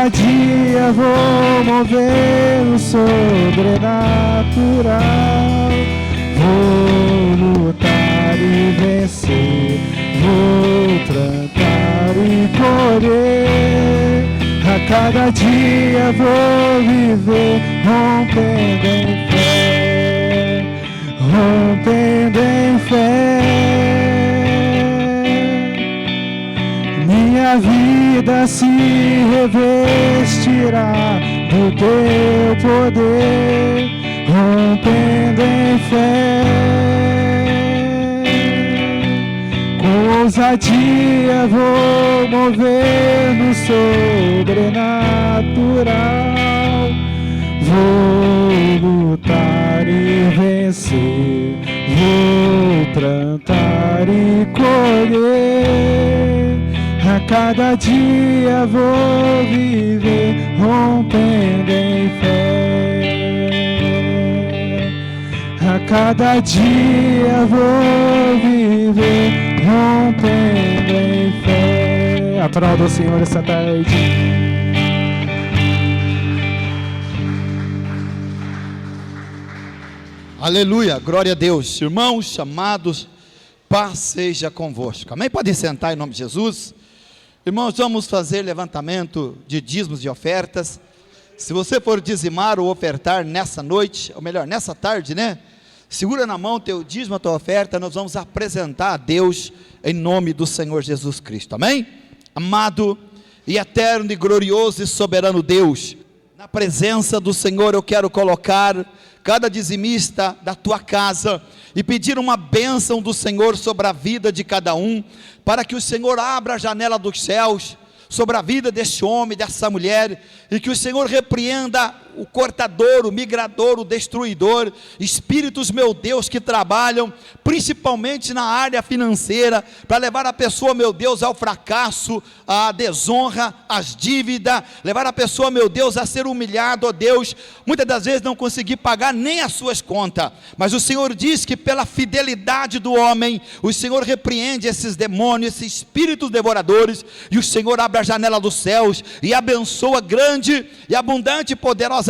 cada dia vou mover o sobrenatural. Vou lutar e vencer, vou plantar e colher. A cada dia vou viver rompendo em fé, rompendo em fé. Minha vida se revestirá do teu poder, rompendo em fé. Com ousadia vou mover no sobrenatural. Vou lutar e vencer, vou plantar e colher. A cada dia vou viver rompendo em fé. A cada dia vou viver rompendo em fé. Aplauda o Senhor essa tarde. Aleluia, glória a Deus. Irmãos amados, paz seja convosco. Amém? Podem sentar em nome de Jesus. Irmãos, vamos fazer levantamento de dízimos e ofertas. Se você for dizimar ou ofertar nessa noite, ou melhor, nessa tarde, né? Segura na mão teu dízimo, a tua oferta. Nós vamos apresentar a Deus em nome do Senhor Jesus Cristo. Amém? Amado e eterno e glorioso e soberano Deus, na presença do Senhor eu quero colocar cada dizimista da tua casa e pedir uma bênção do Senhor sobre a vida de cada um, para que o Senhor abra a janela dos céus sobre a vida deste homem, dessa mulher, e que o Senhor repreenda o cortador, o migrador, o destruidor, espíritos, meu Deus, que trabalham principalmente na área financeira, para levar a pessoa, meu Deus, ao fracasso, à desonra, às dívidas, levar a pessoa, meu Deus, a ser humilhado, ó Deus, muitas das vezes não conseguir pagar nem as suas contas, mas o Senhor diz que pela fidelidade do homem, o Senhor repreende esses demônios, esses espíritos devoradores, e o Senhor abre a janela dos céus, e abençoa grande e abundante e poderosamente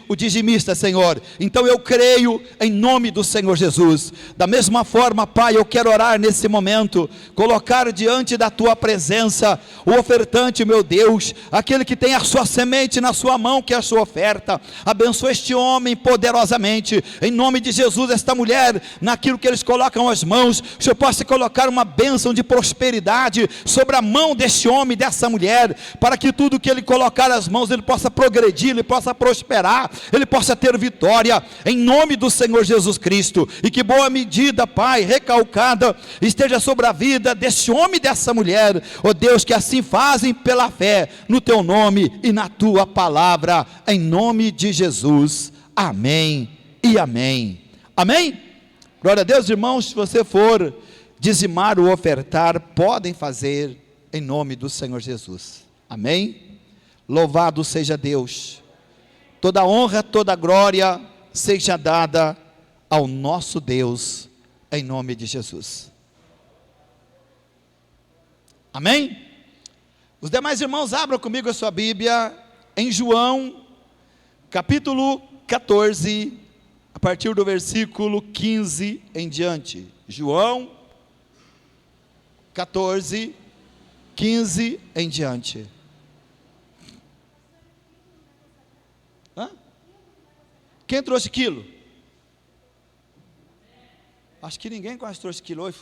o dizimista, Senhor. Então eu creio em nome do Senhor Jesus. Da mesma forma, Pai, eu quero orar nesse momento, colocar diante da tua presença o ofertante, meu Deus, aquele que tem a sua semente na sua mão, que é a sua oferta. Abençoa este homem poderosamente, em nome de Jesus, esta mulher, naquilo que eles colocam as mãos, que o Senhor possa colocar uma bênção de prosperidade sobre a mão deste homem, dessa mulher, para que tudo que ele colocar as mãos, ele possa progredir, ele possa prosperar, ele possa ter vitória, em nome do Senhor Jesus Cristo. E que boa medida, Pai, recalcada, esteja sobre a vida desse homem e dessa mulher, ó Deus, que assim fazem pela fé, no teu nome e na tua palavra, em nome de Jesus, amém e amém, amém. Glória a Deus. Irmãos, se você for dizimar ou ofertar, podem fazer em nome do Senhor Jesus, amém. Louvado seja Deus. Toda honra, toda glória seja dada ao nosso Deus, em nome de Jesus. Amém? Os demais irmãos, abram comigo a sua Bíblia, em João, capítulo 14, a partir do versículo 15 em diante. João, 14, 15 em diante. Quem trouxe quilo? Acho que ninguém quase trouxe quilo hoje.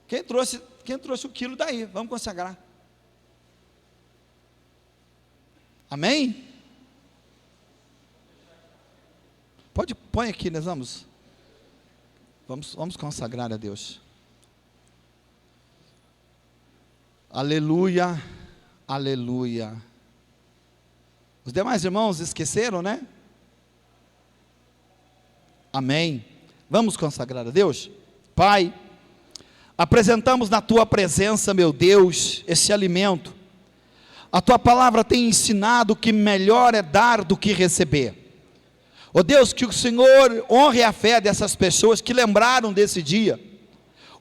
Quem trouxe o quilo daí? Vamos consagrar. Amém? Põe aqui, nós vamos consagrar a Deus. Aleluia, aleluia. Os demais irmãos esqueceram, né? Amém. Vamos consagrar a Deus? Pai, apresentamos na tua presença, meu Deus, esse alimento. A tua palavra tem ensinado que melhor é dar do que receber. Ó Deus, que o Senhor honre a fé dessas pessoas que lembraram desse dia.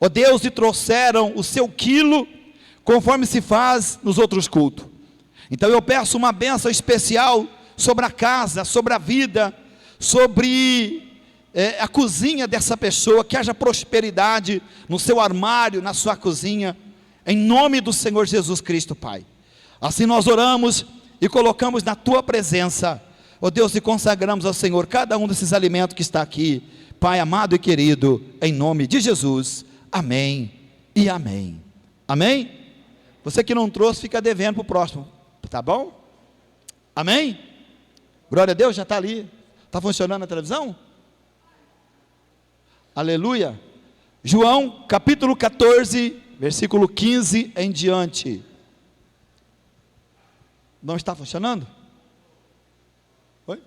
Ó Deus, e trouxeram o seu quilo conforme se faz nos outros cultos. Então eu peço uma bênção especial sobre a casa, sobre a vida, sobre a cozinha dessa pessoa, que haja prosperidade no seu armário, na sua cozinha, em nome do Senhor Jesus Cristo, Pai. Assim nós oramos e colocamos na Tua presença, ó Deus, e consagramos ao Senhor cada um desses alimentos que está aqui, Pai amado e querido, em nome de Jesus, amém e amém. Amém? Você que não trouxe, fica devendo para o próximo, tá bom? Amém? Glória a Deus, já está ali, está funcionando a televisão? Aleluia. João capítulo 14, versículo 15 em diante. Não está funcionando? Oi?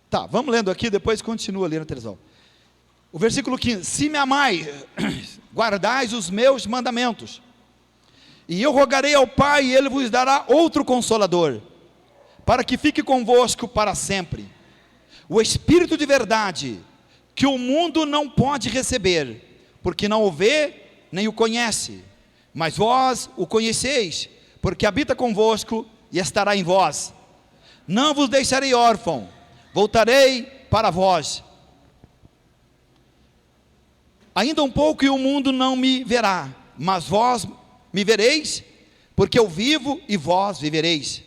Tá, vamos lendo aqui, depois continua ali na televisão. O versículo 15: se me amais, guardais os meus mandamentos, e eu rogarei ao Pai, e Ele vos dará outro Consolador, para que fique convosco para sempre, o Espírito de verdade, que o mundo não pode receber, porque não o vê, nem o conhece, mas vós o conheceis, porque habita convosco e estará em vós. Não vos deixarei órfão, voltarei para vós. Ainda um pouco e o mundo não me verá, mas vós me vereis, porque eu vivo e vós vivereis.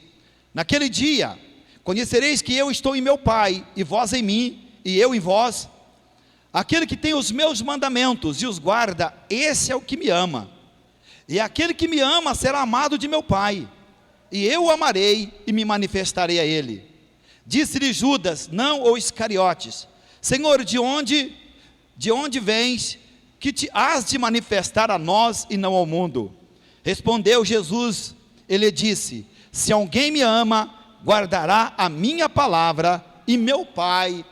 Naquele dia, conhecereis que eu estou em meu Pai, e vós em mim, e eu em vós. Aquele que tem os meus mandamentos e os guarda, esse é o que me ama. E aquele que me ama será amado de meu Pai, e eu o amarei e me manifestarei a ele. Disse-lhe Judas, não o Iscariotes: Senhor, de onde vens, que te has de manifestar a nós e não ao mundo? Respondeu Jesus, ele disse: se alguém me ama, guardará a minha palavra, e meu Pai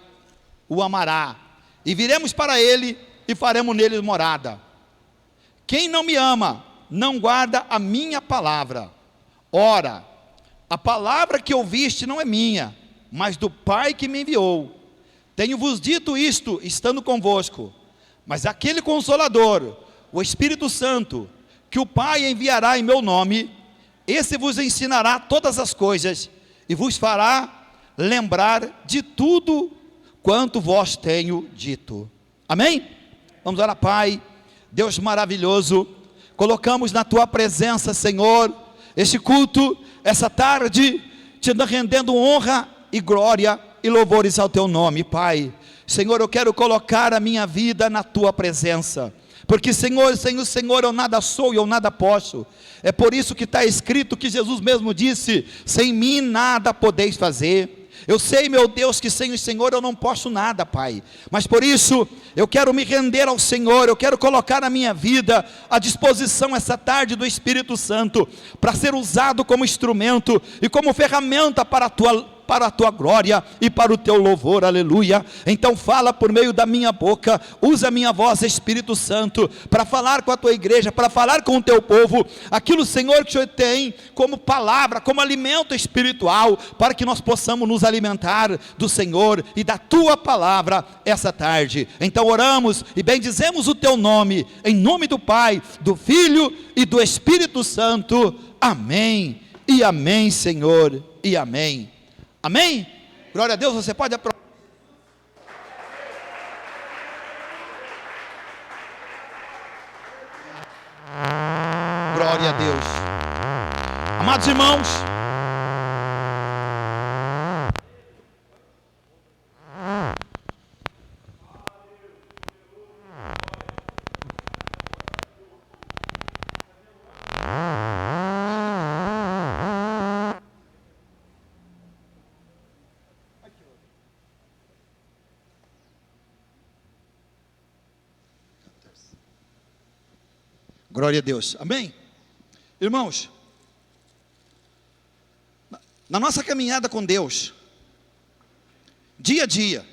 o amará, e viremos para ele, e faremos nele morada. Quem não me ama, não guarda a minha palavra. Ora, a palavra que ouviste não é minha, mas do Pai que me enviou. Tenho-vos dito isto, estando convosco. Mas aquele Consolador, o Espírito Santo, que o Pai enviará em meu nome, esse vos ensinará todas as coisas, e vos fará lembrar de tudo quanto vos tenho dito. Amém? Vamos orar. Pai, Deus maravilhoso, colocamos na Tua presença, Senhor, este culto, essa tarde, te rendendo honra e glória e louvores ao Teu nome, Pai. Senhor, eu quero colocar a minha vida na Tua presença, porque Senhor, sem o Senhor eu nada sou e eu nada posso. É por isso que está escrito que Jesus mesmo disse: sem mim nada podeis fazer. Eu sei, meu Deus, que sem o Senhor eu não posso nada, Pai, mas por isso eu quero me render ao Senhor. Eu quero colocar a minha vida à disposição essa tarde do Espírito Santo, para ser usado como instrumento e como ferramenta para a Tua glória e para o Teu louvor, aleluia. Então fala por meio da minha boca, usa a minha voz, Espírito Santo, para falar com a Tua igreja, para falar com o Teu povo, aquilo, Senhor, que o Senhor tem como palavra, como alimento espiritual, para que nós possamos nos alimentar do Senhor e da Tua palavra essa tarde. Então oramos e bendizemos o Teu nome, em nome do Pai, do Filho e do Espírito Santo, amém, e amém, Senhor, e amém. Amém? Glória a Deus. Você pode aprovar. Glória a Deus. Amados irmãos, glória a Deus, amém? Irmãos, na nossa caminhada com Deus, dia a dia,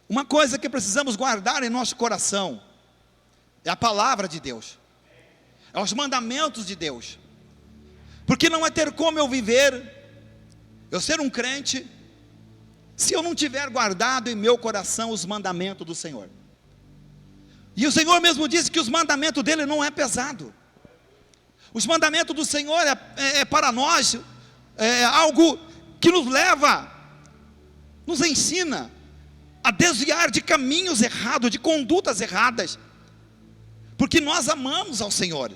uma coisa que precisamos guardar em nosso coração é a palavra de Deus, é os mandamentos de Deus, porque não vai ter como eu viver, eu ser um crente, se eu não tiver guardado em meu coração os mandamentos do Senhor. E o Senhor mesmo disse que os mandamentos dele não é pesado. Os mandamentos do Senhor é para nós, é algo que nos leva, nos ensina a desviar de caminhos errados, de condutas erradas, porque nós amamos ao Senhor.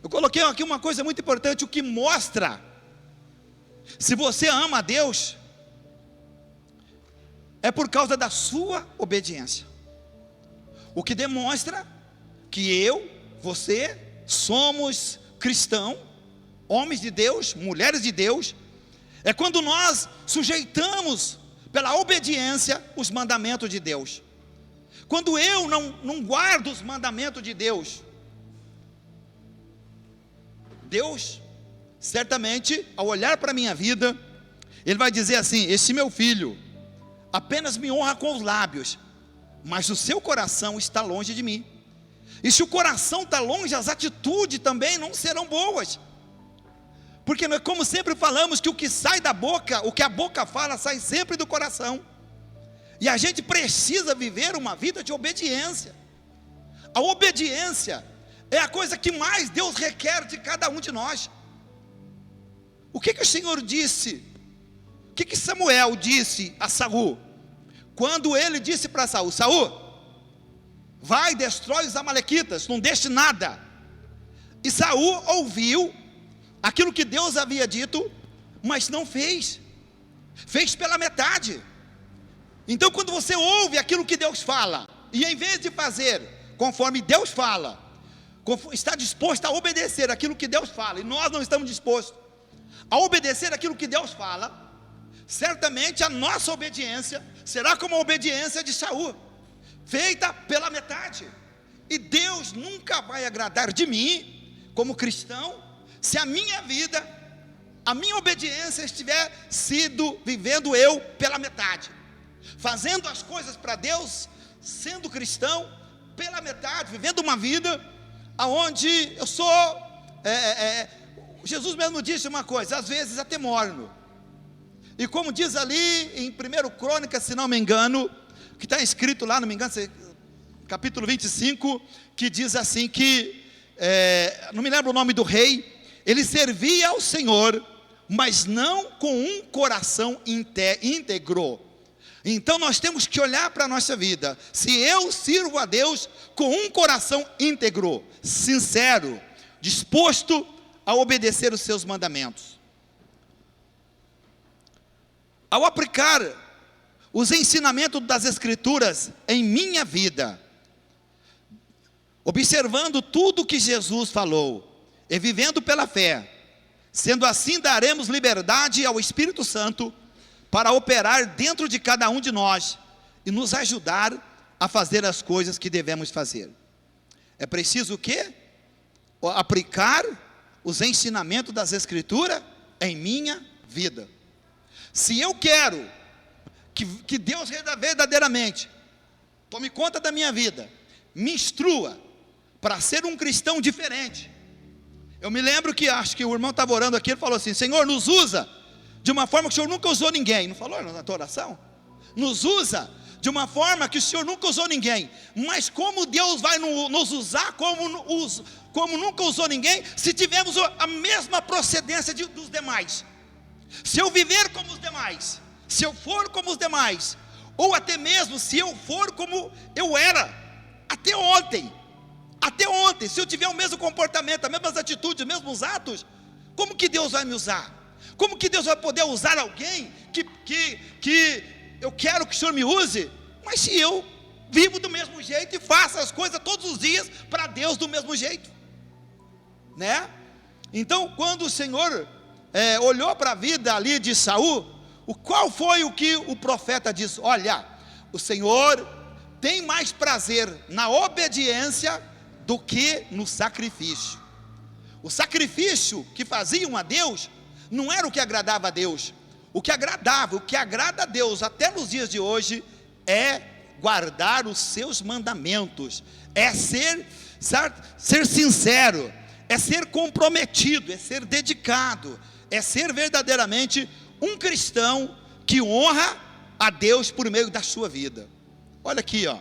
Eu coloquei aqui uma coisa muito importante, o que mostra se você ama a Deus é por causa da sua obediência. O que demonstra que eu, você, somos cristãos, homens de Deus, mulheres de Deus, é quando nós sujeitamos pela obediência os mandamentos de Deus. Quando eu não guardo os mandamentos de Deus, Deus, certamente, ao olhar para a minha vida, Ele vai dizer assim: esse meu filho apenas me honra com os lábios, mas o seu coração está longe de mim. E se o coração está longe, as atitudes também não serão boas. Porque nós, como sempre falamos, que o que sai da boca, o que a boca fala, sai sempre do coração. E a gente precisa viver uma vida de obediência. A obediência é a coisa que mais Deus requer de cada um de nós. O que o Senhor disse? O que Samuel disse a Saul? Quando ele disse para Saul: Saul, vai, destrói os amalequitas, não deixe nada. E Saul ouviu aquilo que Deus havia dito, mas não fez. Fez pela metade. Então, quando você ouve aquilo que Deus fala, e em vez de fazer conforme Deus fala, está disposto a obedecer aquilo que Deus fala, e nós não estamos dispostos a obedecer aquilo que Deus fala, certamente a nossa obediência será como a obediência de Saul, feita pela metade. E Deus nunca vai agradar de mim, como cristão, se a minha vida, a minha obediência estiver sido vivendo eu pela metade, fazendo as coisas para Deus, sendo cristão pela metade, vivendo uma vida aonde eu sou, Jesus mesmo disse uma coisa, às vezes até morno. E como diz ali em 1 Crônicas, se não me engano, que está escrito lá, não me engano, capítulo 25, que diz assim que, não me lembro o nome do rei, ele servia ao Senhor, mas não com um coração íntegro. Então nós temos que olhar para a nossa vida, se eu sirvo a Deus com um coração íntegro, sincero, disposto a obedecer os seus mandamentos. Ao aplicar os ensinamentos das Escrituras em minha vida, observando tudo que Jesus falou, e vivendo pela fé, sendo assim daremos liberdade ao Espírito Santo, para operar dentro de cada um de nós, e nos ajudar a fazer as coisas que devemos fazer. É preciso o quê? Aplicar os ensinamentos das Escrituras em minha vida. Se eu quero que Deus verdadeiramente tome conta da minha vida, me instrua para ser um cristão diferente. Eu me lembro que, acho que o irmão estava orando aqui, ele falou assim: Senhor, nos usa de uma forma que o Senhor nunca usou ninguém. Não falou na tua oração? Nos usa de uma forma que o Senhor nunca usou ninguém. Mas como Deus vai nos usar como nunca usou ninguém, se tivermos a mesma procedência dos demais? Se eu viver como os demais, se eu for como os demais, ou até mesmo se eu for como eu era até ontem, se eu tiver o mesmo comportamento, as mesmas atitudes, os mesmos atos, como que Deus vai me usar? Como que Deus vai poder usar alguém que eu quero que o Senhor me use, mas se eu vivo do mesmo jeito e faço as coisas todos os dias para Deus do mesmo jeito, né? Então, quando o Senhor olhou para a vida ali de Saul, qual foi o que o profeta disse? Olha, o Senhor tem mais prazer na obediência do que no sacrifício. O sacrifício que faziam a Deus não era o que agradava a Deus. O que agrada a Deus até nos dias de hoje é guardar os seus mandamentos, é ser sincero, é ser comprometido, é ser dedicado, é ser verdadeiramente um cristão que honra a Deus por meio da sua vida. Olha aqui, ó.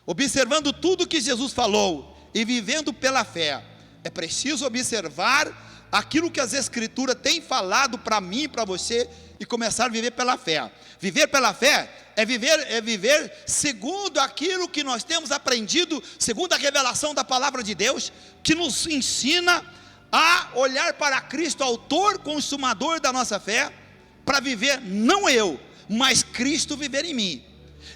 Observando tudo que Jesus falou e vivendo pela fé, é preciso observar aquilo que as Escrituras têm falado para mim e para você e começar a viver pela fé. Viver pela fé é viver segundo aquilo que nós temos aprendido, segundo a revelação da palavra de Deus, que nos ensina a olhar para Cristo, autor, consumador da nossa fé, para viver, não eu, mas Cristo viver em mim.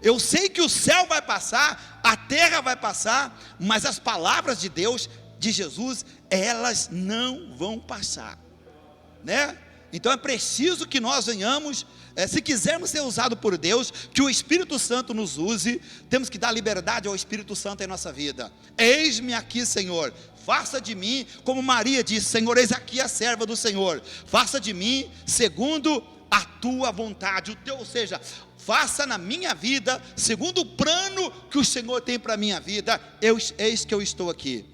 Eu sei que o céu vai passar, a terra vai passar, mas as palavras de Deus, de Jesus, elas não vão passar, né? Então é preciso que nós venhamos, se quisermos ser usados por Deus, que o Espírito Santo nos use, temos que dar liberdade ao Espírito Santo em nossa vida. Eis-me aqui, Senhor, faça de mim, como Maria disse, Senhor, eis aqui a serva do Senhor, faça de mim segundo a tua vontade, o teu, ou seja, faça na minha vida, segundo o plano que o Senhor tem para a minha vida, eis que eu estou aqui.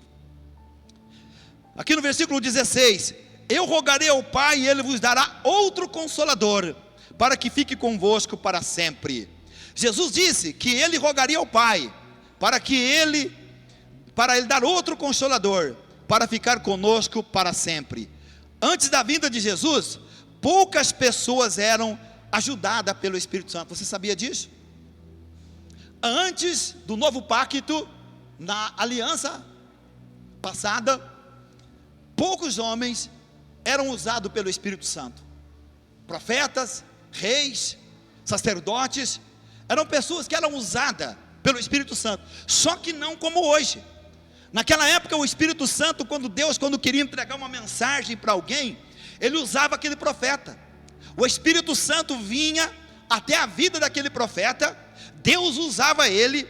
Aqui no versículo 16, eu rogarei ao Pai e Ele vos dará outro Consolador, para que fique convosco para sempre. Jesus disse que Ele rogaria ao Pai, para Ele dar outro Consolador, para ficar conosco para sempre. Antes da vinda de Jesus, poucas pessoas eram ajudadas pelo Espírito Santo. Você sabia disso? Antes do novo pacto, na aliança passada, poucos homens eram usados pelo Espírito Santo. Profetas, reis, sacerdotes, eram pessoas que eram usadas pelo Espírito Santo, só que não como hoje. Naquela época o Espírito Santo, quando Deus queria entregar uma mensagem para alguém, Ele usava aquele profeta. O Espírito Santo vinha até a vida daquele profeta, Deus usava ele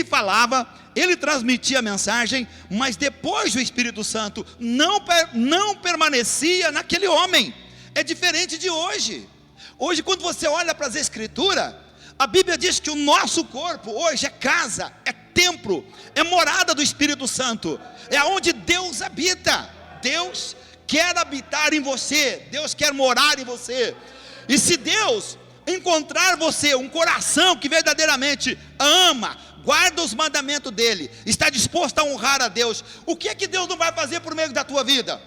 falava, ele transmitia a mensagem, mas depois o Espírito Santo não permanecia naquele homem. É diferente de hoje. Hoje, quando você olha para as Escrituras, a Bíblia diz que o nosso corpo hoje é casa, é templo, é morada do Espírito Santo, é onde Deus habita. Deus quer habitar em você, Deus quer morar em você. E se Deus encontrar você um coração que verdadeiramente ama, guarda os mandamentos dele, está disposto a honrar a Deus, o que é que Deus não vai fazer por meio da tua vida?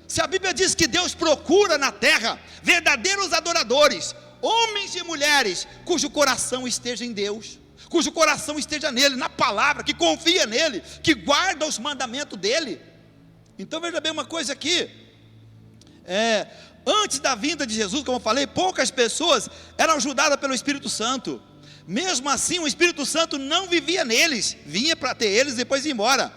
Se a Bíblia diz que Deus procura na terra verdadeiros adoradores, homens e mulheres cujo coração esteja em Deus, cujo coração esteja nele, na palavra, que confia nele, que guarda os mandamentos dele. Então veja bem uma coisa aqui, antes da vinda de Jesus, como eu falei, poucas pessoas eram ajudadas pelo Espírito Santo. Mesmo assim o Espírito Santo não vivia neles, vinha para ter eles e depois ia embora.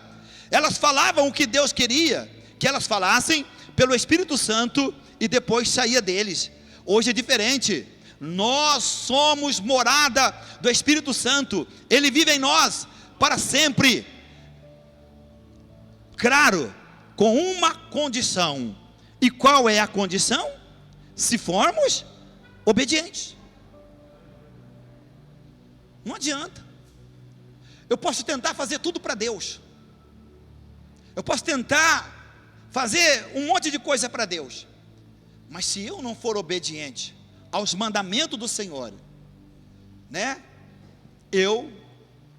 Elas falavam o que Deus queria que elas falassem pelo Espírito Santo e depois saía deles. Hoje é diferente, nós somos morada do Espírito Santo, Ele vive em nós para sempre. Claro, com uma condição. E qual é a condição? Se formos obedientes. Não adianta. Eu posso tentar fazer tudo para Deus, eu posso tentar fazer um monte de coisa para Deus, mas se eu não for obediente aos mandamentos do Senhor, né, eu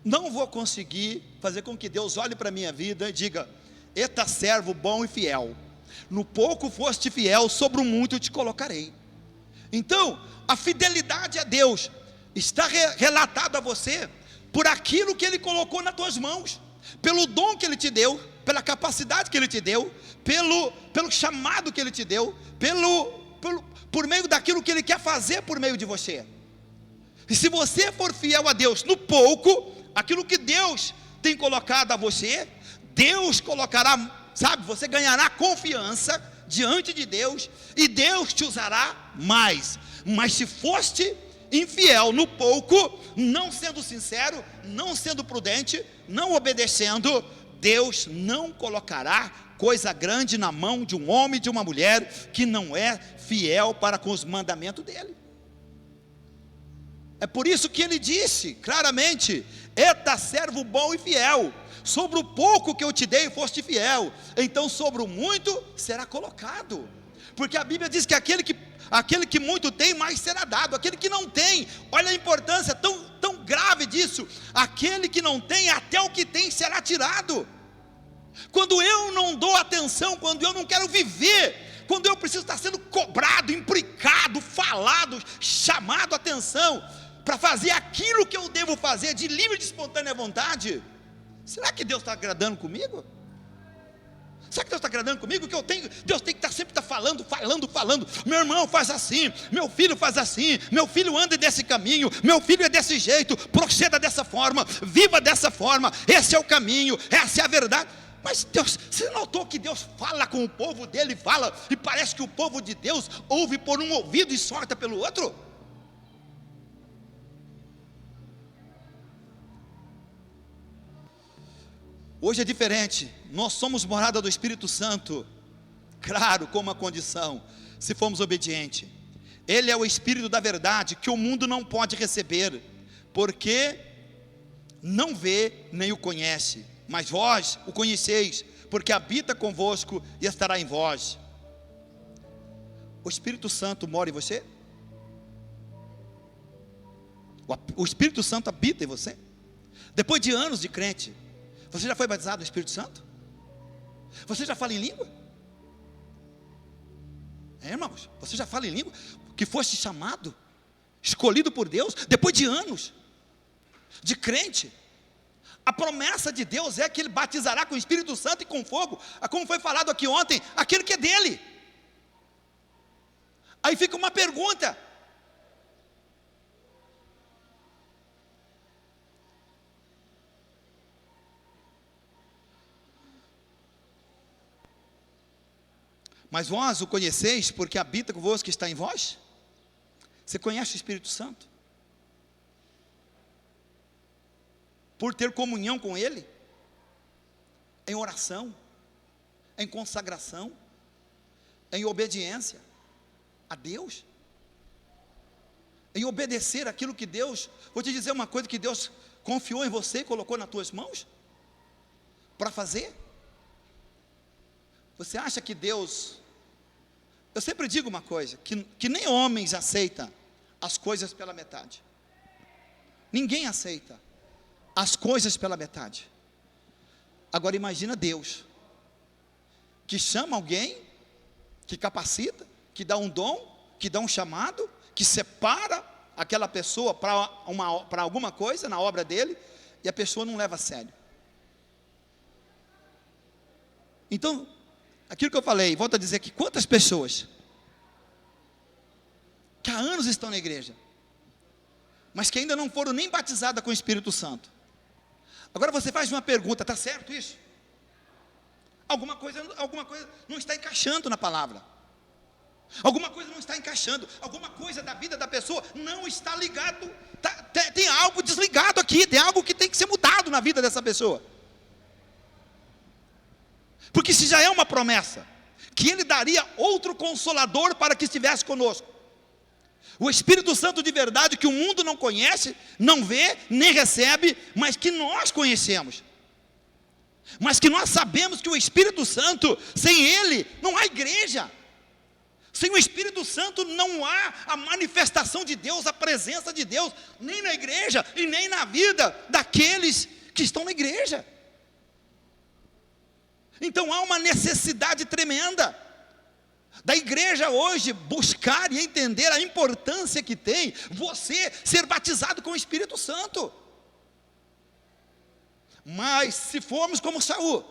não vou conseguir fazer com que Deus olhe para a minha vida e diga: eita servo bom e fiel, no pouco foste fiel, sobre o muito eu te colocarei. Então a fidelidade a Deus está relatado a você por aquilo que Ele colocou nas tuas mãos, pelo dom que Ele te deu, pela capacidade que Ele te deu, pelo chamado que Ele te deu, por meio daquilo que Ele quer fazer por meio de você. E se você for fiel a Deus no pouco, aquilo que Deus tem colocado a você, Deus colocará, sabe, você ganhará confiança diante de Deus, e Deus te usará mais. Mas se foste infiel no pouco, não sendo sincero, não sendo prudente, não obedecendo, Deus não colocará coisa grande na mão de um homem e de uma mulher que não é fiel para com os mandamentos dele. É por isso que ele disse claramente: eita servo bom e fiel, sobre o pouco que eu te dei foste fiel, então sobre o muito será colocado. Porque a Bíblia diz que aquele que Aquele que muito tem, mais será dado. Aquele que não tem, olha a importância tão grave disso. Aquele que não tem, até o que tem será tirado. Quando eu não dou atenção, quando eu não quero viver, quando eu preciso estar sendo cobrado, implicado, falado, chamado a atenção, para fazer aquilo que eu devo fazer de livre e de espontânea vontade, será que Deus está agradando comigo? Será que Deus está agradando comigo? Que eu tenho, Deus tem que estar sempre falando. Meu irmão faz assim, meu filho faz assim, meu filho anda desse caminho, meu filho é desse jeito, proceda dessa forma, viva dessa forma, esse é o caminho, essa é a verdade. Mas Deus, você notou que Deus fala com o povo dele, fala, e parece que o povo de Deus ouve por um ouvido e solta pelo outro? Hoje é diferente, nós somos morada do Espírito Santo, claro, com uma condição, se formos obedientes. Ele é o Espírito da verdade, que o mundo não pode receber, porque não vê nem o conhece, mas vós o conheceis, porque habita convosco e estará em vós. O Espírito Santo mora em você? O Espírito Santo habita em você? Depois de anos de crente, você já foi batizado no Espírito Santo? Você já fala em língua? Irmãos, você já fala em língua? Que foste chamado, escolhido por Deus, depois de anos de crente. A promessa de Deus é que Ele batizará com o Espírito Santo e com fogo, como foi falado aqui ontem, aquele que é dele. Aí fica uma pergunta: mas vós o conheceis, porque habita convosco que está em vós? Você conhece o Espírito Santo? Por ter comunhão com Ele? Em oração, em consagração, em obediência a Deus, em obedecer aquilo que Deus, vou te dizer uma coisa que Deus confiou em você e colocou nas tuas mãos, para fazer. Você acha que Deus, eu sempre digo uma coisa, que nem homens aceitam as coisas pela metade. Ninguém aceita as coisas pela metade. Agora imagina Deus, que chama alguém, que capacita, que dá um dom, que dá um chamado, que separa aquela pessoa para alguma coisa na obra dele, e a pessoa não leva a sério. Então, aquilo que eu falei, volto a dizer aqui, quantas pessoas que há anos estão na igreja, mas que ainda não foram nem batizadas com o Espírito Santo. Agora você faz uma pergunta: está certo isso? Alguma coisa não está encaixando na palavra, alguma coisa não está encaixando, alguma coisa da vida da pessoa não está ligado, tem algo desligado aqui, tem algo que tem que ser mudado na vida dessa pessoa. Porque se já é uma promessa, que Ele daria outro consolador para que estivesse conosco, o Espírito Santo de verdade, que o mundo não conhece, não vê, nem recebe, mas que nós conhecemos, mas que nós sabemos que o Espírito Santo, sem Ele, não há igreja. Sem o Espírito Santo não há a manifestação de Deus, a presença de Deus, nem na igreja, e nem na vida daqueles que estão na igreja. Então há uma necessidade tremenda da igreja hoje buscar e entender a importância que tem você ser batizado com o Espírito Santo. Mas se formos como Saul,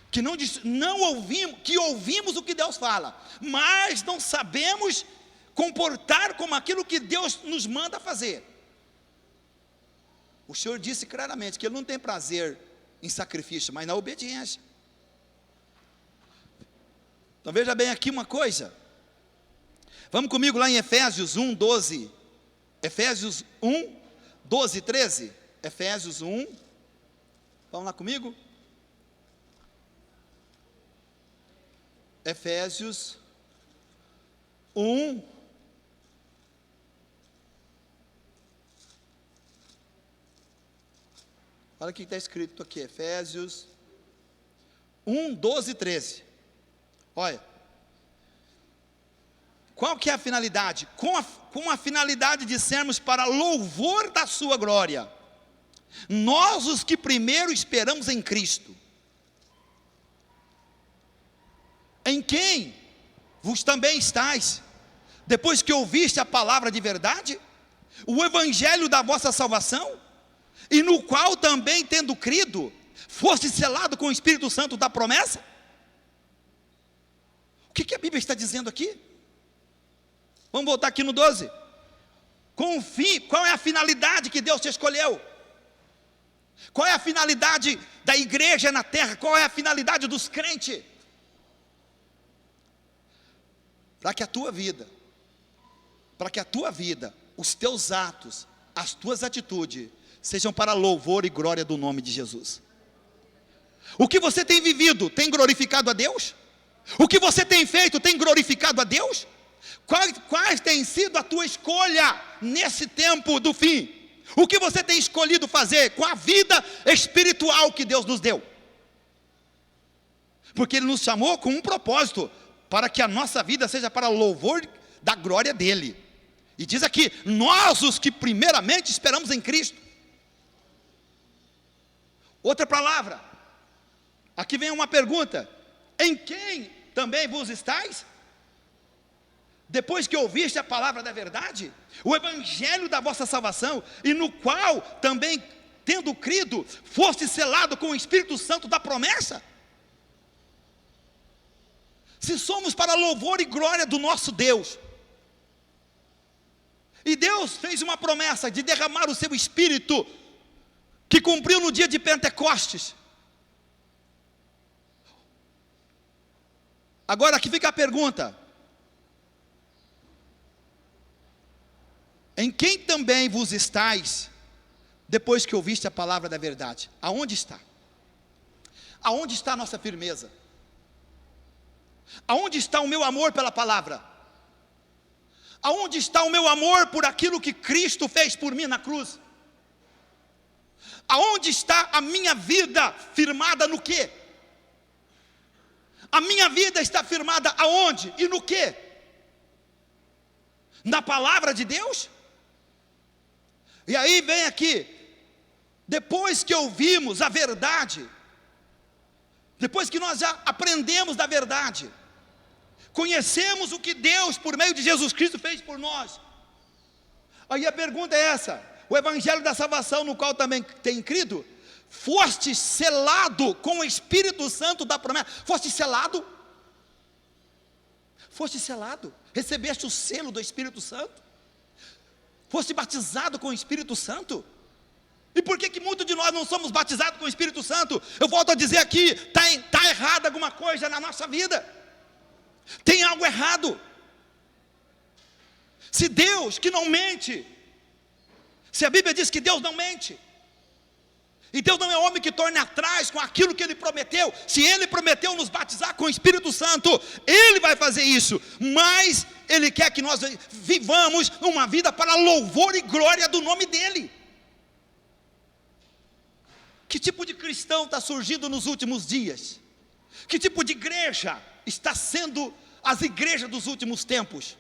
que não ouvimos, que ouvimos o que Deus fala, mas não sabemos comportar como aquilo que Deus nos manda fazer. O Senhor disse claramente que Ele não tem prazer em sacrifício, mas na obediência. Então veja bem aqui uma coisa, vamos comigo lá em Efésios 1, 12, Efésios 1, 12, 13, Efésios 1, vamos lá comigo? Efésios 1, olha o que está escrito aqui, Efésios 1, 12 e 13, olha, Qual que é a finalidade? Com a finalidade de sermos para louvor da sua glória. Nós os que primeiro esperamos em Cristo. Em quem vos também estáis, depois que ouviste a palavra de verdade, o evangelho da vossa salvação, e no qual também tendo crido, foste selado com o Espírito Santo da promessa. O que a Bíblia está dizendo aqui? Vamos voltar aqui no 12. Com o fim, qual é a finalidade que Deus te escolheu? Qual é a finalidade da igreja na terra? Qual é a finalidade dos crentes? Para que a tua vida, os teus atos, as tuas atitudes, sejam para louvor e glória do nome de Jesus. O que você tem vivido, tem glorificado a Deus? O que você tem feito, tem glorificado a Deus? Quais tem sido a tua escolha nesse tempo do fim? O que você tem escolhido fazer com a vida espiritual que Deus nos deu? Porque Ele nos chamou com um propósito, para que a nossa vida seja para louvor da glória dEle. E diz aqui, nós os que primeiramente esperamos em Cristo. Outra palavra, aqui vem uma pergunta, em quem também vos estáis? Depois que ouviste a palavra da verdade, o evangelho da vossa salvação, e no qual também, tendo crido, foste selado com o Espírito Santo da promessa? Se somos para louvor e glória do nosso Deus, e Deus fez uma promessa de derramar o seu Espírito, que cumpriu no dia de Pentecostes. Agora aqui fica a pergunta, em quem também vos estáis, depois que ouviste a palavra da verdade? Aonde está? Aonde está a nossa firmeza? Aonde está o meu amor pela palavra? Aonde está o meu amor por aquilo que Cristo fez por mim na cruz? Aonde está a minha vida firmada no quê? A minha vida está firmada aonde e no quê? Na palavra de Deus? E aí vem aqui, depois que ouvimos a verdade, depois que nós já aprendemos da verdade, conhecemos o que Deus, por meio de Jesus Cristo, fez por nós. Aí a pergunta é essa, o evangelho da salvação, no qual também tem crido, foste selado com o Espírito Santo da promessa. Foste selado? Foste selado? Recebeste o selo do Espírito Santo? Foste batizado com o Espírito Santo? E por que muitos de nós não somos batizados com o Espírito Santo? Eu volto a dizer aqui, está errado alguma coisa na nossa vida. Tem algo errado. Se Deus, que não mente, se a Bíblia diz que Deus não mente, e Deus não é homem que torne atrás com aquilo que Ele prometeu. Se Ele prometeu nos batizar com o Espírito Santo, Ele vai fazer isso. Mas Ele quer que nós vivamos uma vida para louvor e glória do nome dEle. Que tipo de cristão está surgindo nos últimos dias? Que tipo de igreja está sendo as igrejas dos últimos tempos?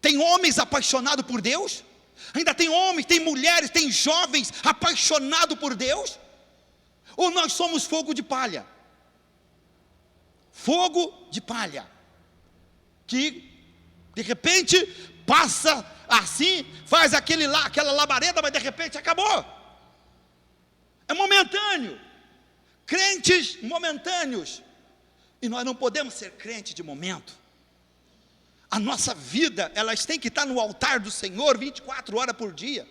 Tem homens apaixonados por Deus? Ainda tem homens, tem mulheres, tem jovens apaixonados por Deus? Ou nós somos fogo de palha? Fogo de palha, que de repente passa assim, faz aquela labareda, mas de repente acabou. É momentâneo. Crentes momentâneos. E nós não podemos ser crente de momento. A nossa vida, elas têm que estar no altar do Senhor 24 horas por dia.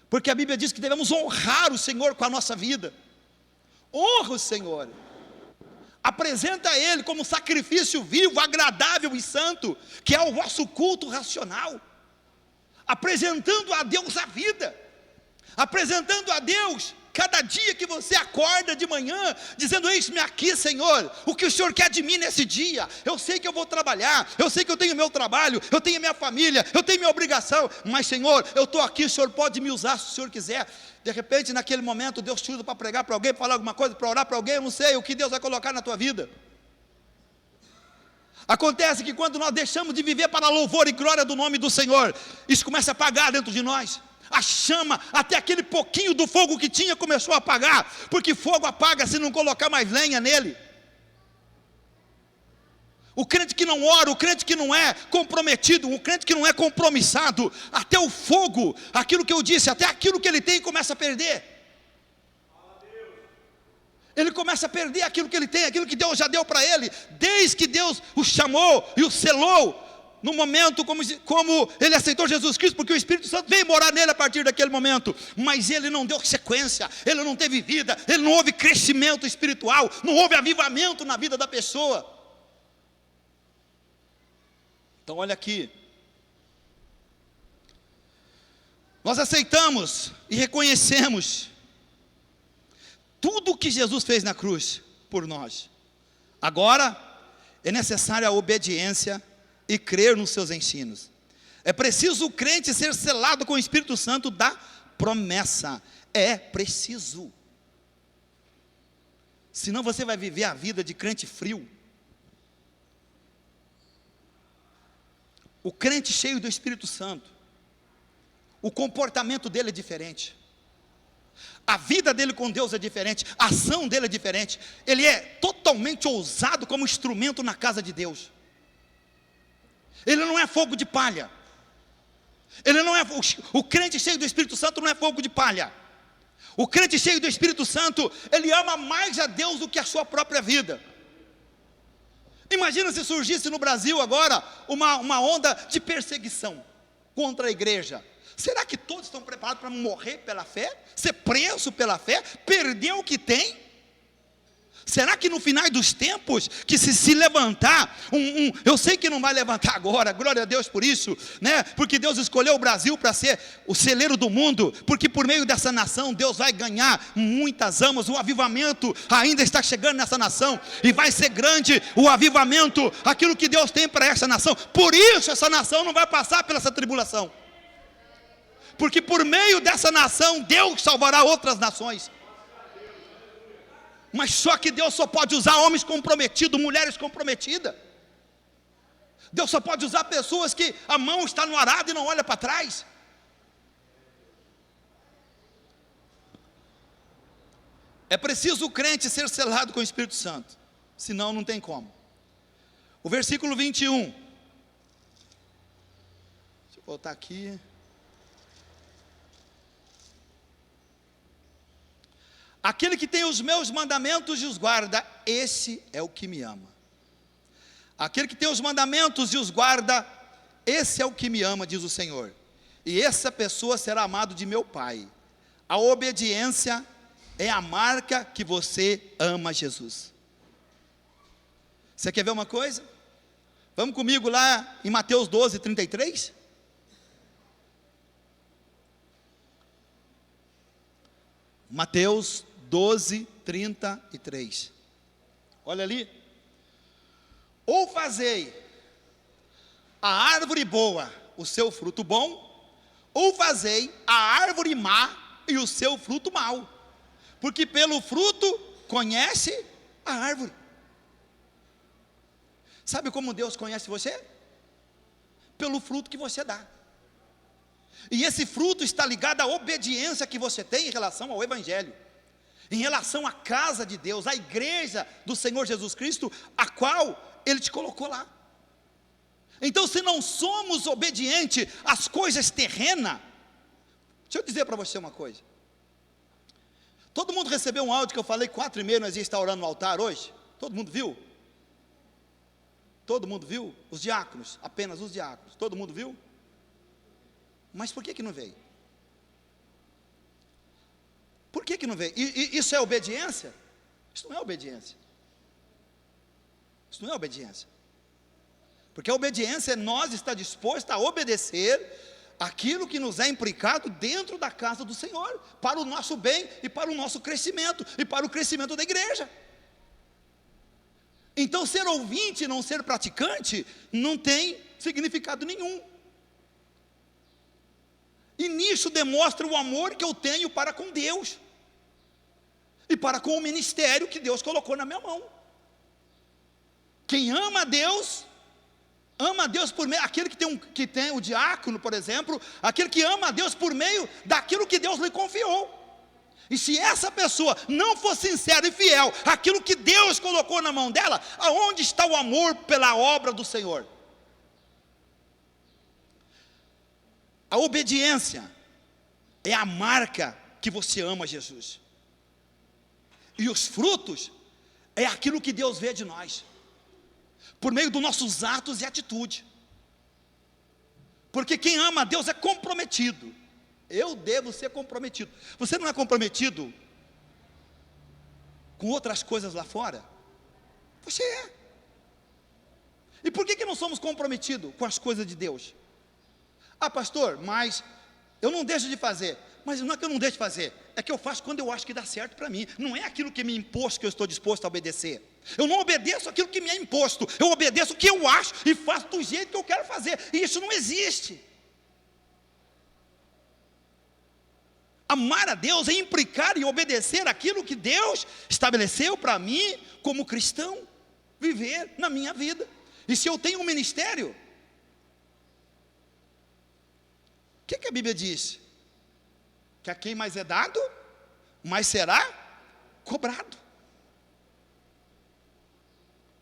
Porque a Bíblia diz que devemos honrar o Senhor com a nossa vida. Honra o Senhor. Apresenta a Ele como sacrifício vivo, agradável e santo, que é o vosso culto racional. Apresentando a Deus a vida. Apresentando a Deus cada dia que você acorda de manhã, dizendo: eis-me aqui, Senhor, o que o Senhor quer de mim nesse dia? Eu sei que eu vou trabalhar, eu sei que eu tenho meu trabalho, eu tenho minha família, eu tenho minha obrigação, mas Senhor, eu estou aqui, o Senhor pode me usar se o Senhor quiser. De repente, naquele momento, Deus te usa para pregar para alguém, para falar alguma coisa, para orar para alguém, eu não sei o que Deus vai colocar na tua vida. Acontece que quando nós deixamos de viver para a louvor e glória do nome do Senhor, isso começa a apagar dentro de nós. A chama, até aquele pouquinho do fogo que tinha, começou a apagar, porque fogo apaga se não colocar mais lenha nele. O crente que não ora, o crente que não é comprometido, o crente que não é compromissado, até o fogo, aquilo que eu disse, até aquilo que ele tem, começa a perder. Ele começa a perder aquilo que ele tem, aquilo que Deus já deu para ele, desde que Deus o chamou e o selou, no momento como ele aceitou Jesus Cristo, porque o Espírito Santo veio morar nele a partir daquele momento, mas ele não deu sequência, ele não teve vida, ele não houve crescimento espiritual, não houve avivamento na vida da pessoa. Então olha aqui, nós aceitamos e reconhecemos tudo o que Jesus fez na cruz por nós. Agora é necessária a obediência e crer nos seus ensinos. É preciso o crente ser selado com o Espírito Santo da promessa. É preciso. Senão você vai viver a vida de crente frio. O crente cheio do Espírito Santo, o comportamento dele é diferente. A vida dele com Deus é diferente, a ação dele é diferente. Ele é totalmente ousado como instrumento na casa de Deus. Ele não é fogo de palha. Ele não é o crente cheio do Espírito Santo não é fogo de palha. O crente cheio do Espírito Santo, ele ama mais a Deus do que a sua própria vida. Imagina se surgisse no Brasil agora uma onda de perseguição contra a igreja. Será que todos estão preparados para morrer pela fé? Ser preso pela fé? Perder o que tem? Será que no final dos tempos, que se levantar, eu sei que não vai levantar agora, glória a Deus por isso, né? Porque Deus escolheu o Brasil para ser o celeiro do mundo, porque por meio dessa nação, Deus vai ganhar muitas almas, o avivamento ainda está chegando nessa nação, e vai ser grande o avivamento, aquilo que Deus tem para essa nação, por isso essa nação não vai passar pela essa tribulação, porque por meio dessa nação, Deus salvará outras nações. Mas só que Deus só pode usar homens comprometidos, mulheres comprometidas. Deus só pode usar pessoas que a mão está no arado e não olha para trás. É preciso o crente ser selado com o Espírito Santo, senão não tem como. O versículo 21. Deixa eu voltar aqui. Aquele que tem os meus mandamentos e os guarda, esse é o que me ama. Aquele que tem os mandamentos e os guarda, esse é o que me ama, diz o Senhor. E essa pessoa será amado de meu Pai. A obediência é a marca que você ama Jesus. Você quer ver uma coisa? Vamos comigo lá em Mateus 12, 33? Mateus 12, 33. Olha ali. Ou fazei a árvore boa o seu fruto bom, ou fazei a árvore má e o seu fruto mau, porque pelo fruto conhece a árvore. Sabe como Deus conhece você? Pelo fruto que você dá. E esse fruto está ligado à obediência que você tem em relação ao Evangelho, em relação à casa de Deus, à igreja do Senhor Jesus Cristo, a qual Ele te colocou lá. Então, se não somos obedientes às coisas terrenas, deixa eu dizer para você uma coisa. Todo mundo recebeu um áudio que eu falei 4h30, nós ia estar orando no altar hoje? Todo mundo viu? Todo mundo viu? Os diáconos, apenas os diáconos, todo mundo viu? Mas por que não veio? Por que não veio? Isso é obediência? Isso não é obediência. Isso não é obediência. Porque a obediência é nós estar disposto a obedecer aquilo que nos é implicado dentro da casa do Senhor, para o nosso bem e para o nosso crescimento, e para o crescimento da igreja. Então ser ouvinte e não ser praticante não tem significado nenhum. E nisso demonstra o amor que eu tenho para com Deus e para com o ministério que Deus colocou na minha mão. Quem ama a Deus ama a Deus por meio, aquele que tem o diácono, por exemplo, aquele que ama a Deus por meio daquilo que Deus lhe confiou. E se essa pessoa não for sincera e fiel àquilo que Deus colocou na mão dela, aonde está o amor pela obra do Senhor? A obediência é a marca que você ama Jesus. E os frutos é aquilo que Deus vê de nós, por meio dos nossos atos e atitude. Porque quem ama a Deus é comprometido. Eu devo ser comprometido. Você não é comprometido com outras coisas lá fora? Você é. E por que não somos comprometidos com as coisas de Deus? Ah, pastor, mas eu não deixo de fazer. Mas não é que eu não deixo de fazer, é que eu faço quando eu acho que dá certo para mim. Não é aquilo que me imposto que eu estou disposto a obedecer. Eu não obedeço aquilo que me é imposto, eu obedeço o que eu acho e faço do jeito que eu quero fazer. E isso não existe. Amar a Deus é implicar em obedecer aquilo que Deus estabeleceu para mim como cristão, viver na minha vida. E se eu tenho um ministério, o que a Bíblia diz? Que a quem mais é dado, mais será cobrado.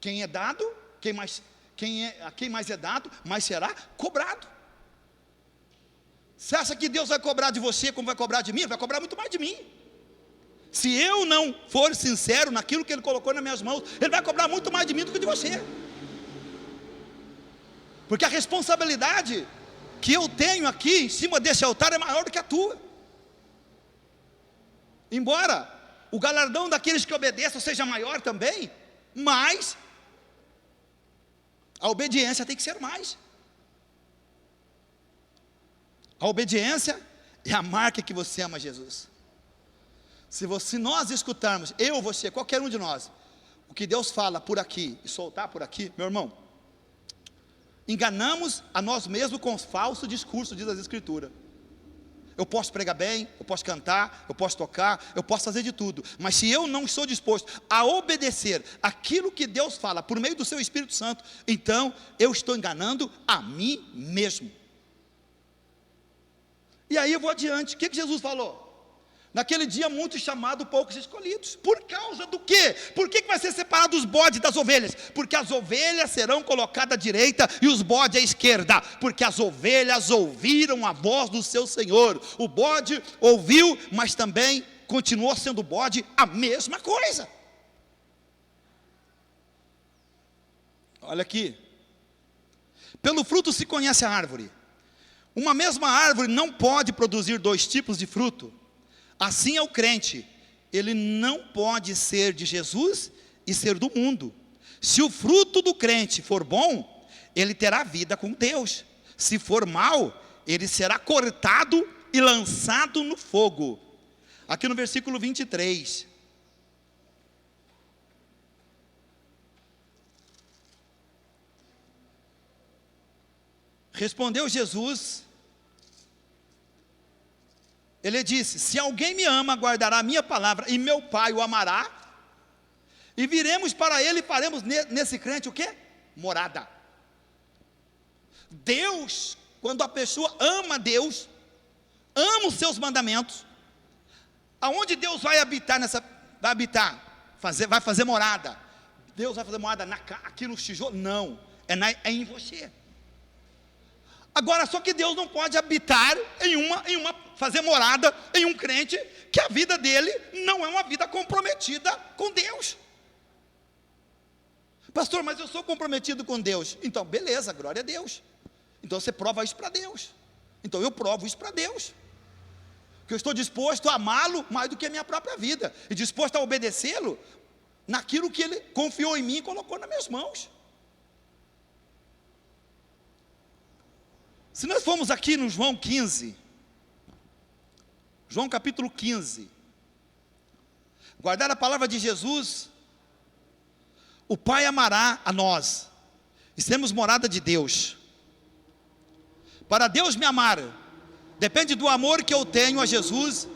Quem é dado, a quem mais é dado, mais será cobrado. Você acha que Deus vai cobrar de você como vai cobrar de mim? Ele vai cobrar muito mais de mim. Se eu não for sincero naquilo que Ele colocou nas minhas mãos, Ele vai cobrar muito mais de mim do que de você. Porque a responsabilidade que eu tenho aqui em cima desse altar é maior do que a tua. Embora o galardão daqueles que obedeçam seja maior também, mas a obediência tem que ser mais. A obediência é a marca que você ama Jesus. Se nós escutarmos, eu, você, qualquer um de nós, o que Deus fala por aqui e soltar por aqui, meu irmão, enganamos a nós mesmos com falso discurso, diz as Escrituras. Eu posso pregar bem, eu posso cantar, eu posso tocar, eu posso fazer de tudo, mas se eu não estou disposto a obedecer aquilo que Deus fala por meio do seu Espírito Santo, então eu estou enganando a mim mesmo. E aí eu vou adiante. O que Jesus falou? Naquele dia muitos chamados, poucos escolhidos. Por causa do quê? Por que vai ser separado os bodes das ovelhas? Porque as ovelhas serão colocadas à direita e os bodes à esquerda. Porque as ovelhas ouviram a voz do seu Senhor. O bode ouviu, mas também continuou sendo bode a mesma coisa. Olha aqui. Pelo fruto se conhece a árvore. Uma mesma árvore não pode produzir dois tipos de fruto. Assim é o crente, ele não pode ser de Jesus e ser do mundo. Se o fruto do crente for bom, ele terá vida com Deus. Se for mau, ele será cortado e lançado no fogo. Aqui no versículo 23. Respondeu Jesus, Ele disse: se alguém me ama, guardará a minha palavra, e meu Pai o amará, e viremos para Ele e faremos nesse crente o quê? Morada. Deus, quando a pessoa ama Deus, ama os seus mandamentos, aonde Deus vai habitar vai fazer morada? Deus vai fazer morada aqui nos tijolos? Não, é em você. Agora, só que Deus não pode habitar fazer morada em um crente que a vida dele não é uma vida comprometida com Deus. Pastor, mas eu sou comprometido com Deus. Então, beleza, glória a Deus. Então você prova isso para Deus. Então eu provo isso para Deus. Que eu estou disposto a amá-lo mais do que a minha própria vida. E disposto a obedecê-lo naquilo que Ele confiou em mim e colocou nas minhas mãos. Se nós formos aqui no João 15, João capítulo 15, guardar a palavra de Jesus, o Pai amará a nós, e seremos morada de Deus. Para Deus me amar, depende do amor que eu tenho a Jesus,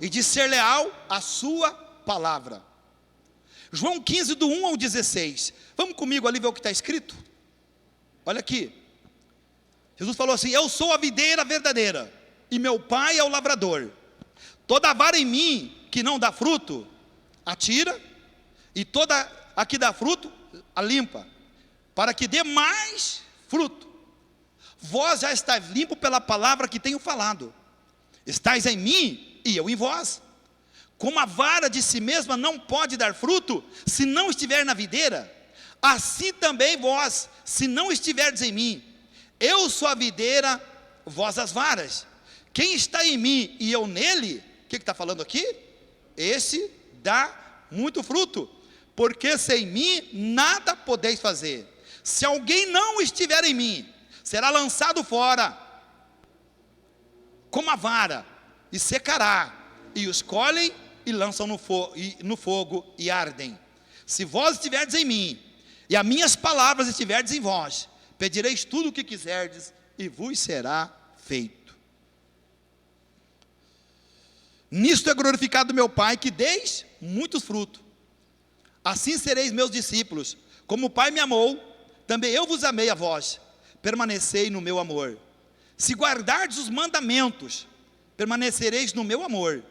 e de ser leal à sua palavra. João 15, do 1 ao 16, vamos comigo ali ver o que está escrito? Olha aqui, Jesus falou assim: eu sou a videira verdadeira, e meu pai é o lavrador. Toda vara em mim que não dá fruto, atira, e toda a que dá fruto, a limpa, para que dê mais fruto. Vós já estáis limpo pela palavra que tenho falado. Estais em mim e eu em vós. Como a vara de si mesma não pode dar fruto se não estiver na videira, assim também vós, se não estiverdes em mim. Eu sou a videira, vós as varas. Quem está em mim e eu nele, o que está falando aqui? Esse dá muito fruto, porque sem mim nada podeis fazer. Se alguém não estiver em mim, será lançado fora como a vara, e secará, e os colhem e lançam no fogo e ardem. Se vós estiverdes em mim, e as minhas palavras estiverdes em vós, pedireis tudo o que quiserdes, e vos será feito. Nisto é glorificado meu Pai, que deis muitos frutos. Assim sereis meus discípulos. Como o Pai me amou, também eu vos amei a vós. Permanecei no meu amor. Se guardardes os mandamentos, permanecereis no meu amor.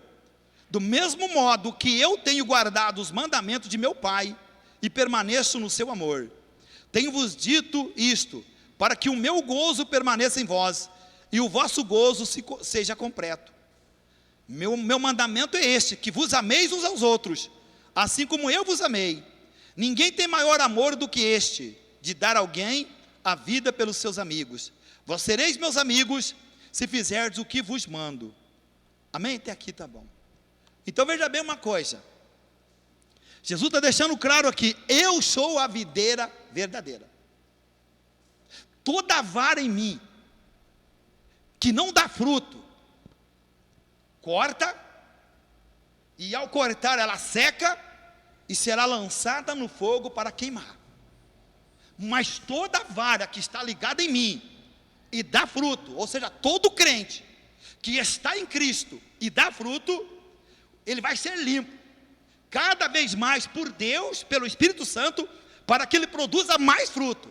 Do mesmo modo que eu tenho guardado os mandamentos de meu Pai, e permaneço no seu amor. Tenho-vos dito isto, para que o meu gozo permaneça em vós, e o vosso gozo seja completo. Meu mandamento é este, que vos ameis uns aos outros, assim como eu vos amei. Ninguém tem maior amor do que este, de dar alguém a vida pelos seus amigos. Vós sereis meus amigos, se fizerdes o que vos mando. Amém? Até aqui está bom. Então veja bem uma coisa, Jesus está deixando claro aqui: eu sou a videira verdadeira. Toda vara em mim que não dá fruto, corta, e ao cortar ela seca, e será lançada no fogo para queimar. Mas toda vara que está ligada em mim, e dá fruto, ou seja, todo crente que está em Cristo e dá fruto, ele vai ser limpo, cada vez mais por Deus, pelo Espírito Santo, para que ele produza mais fruto.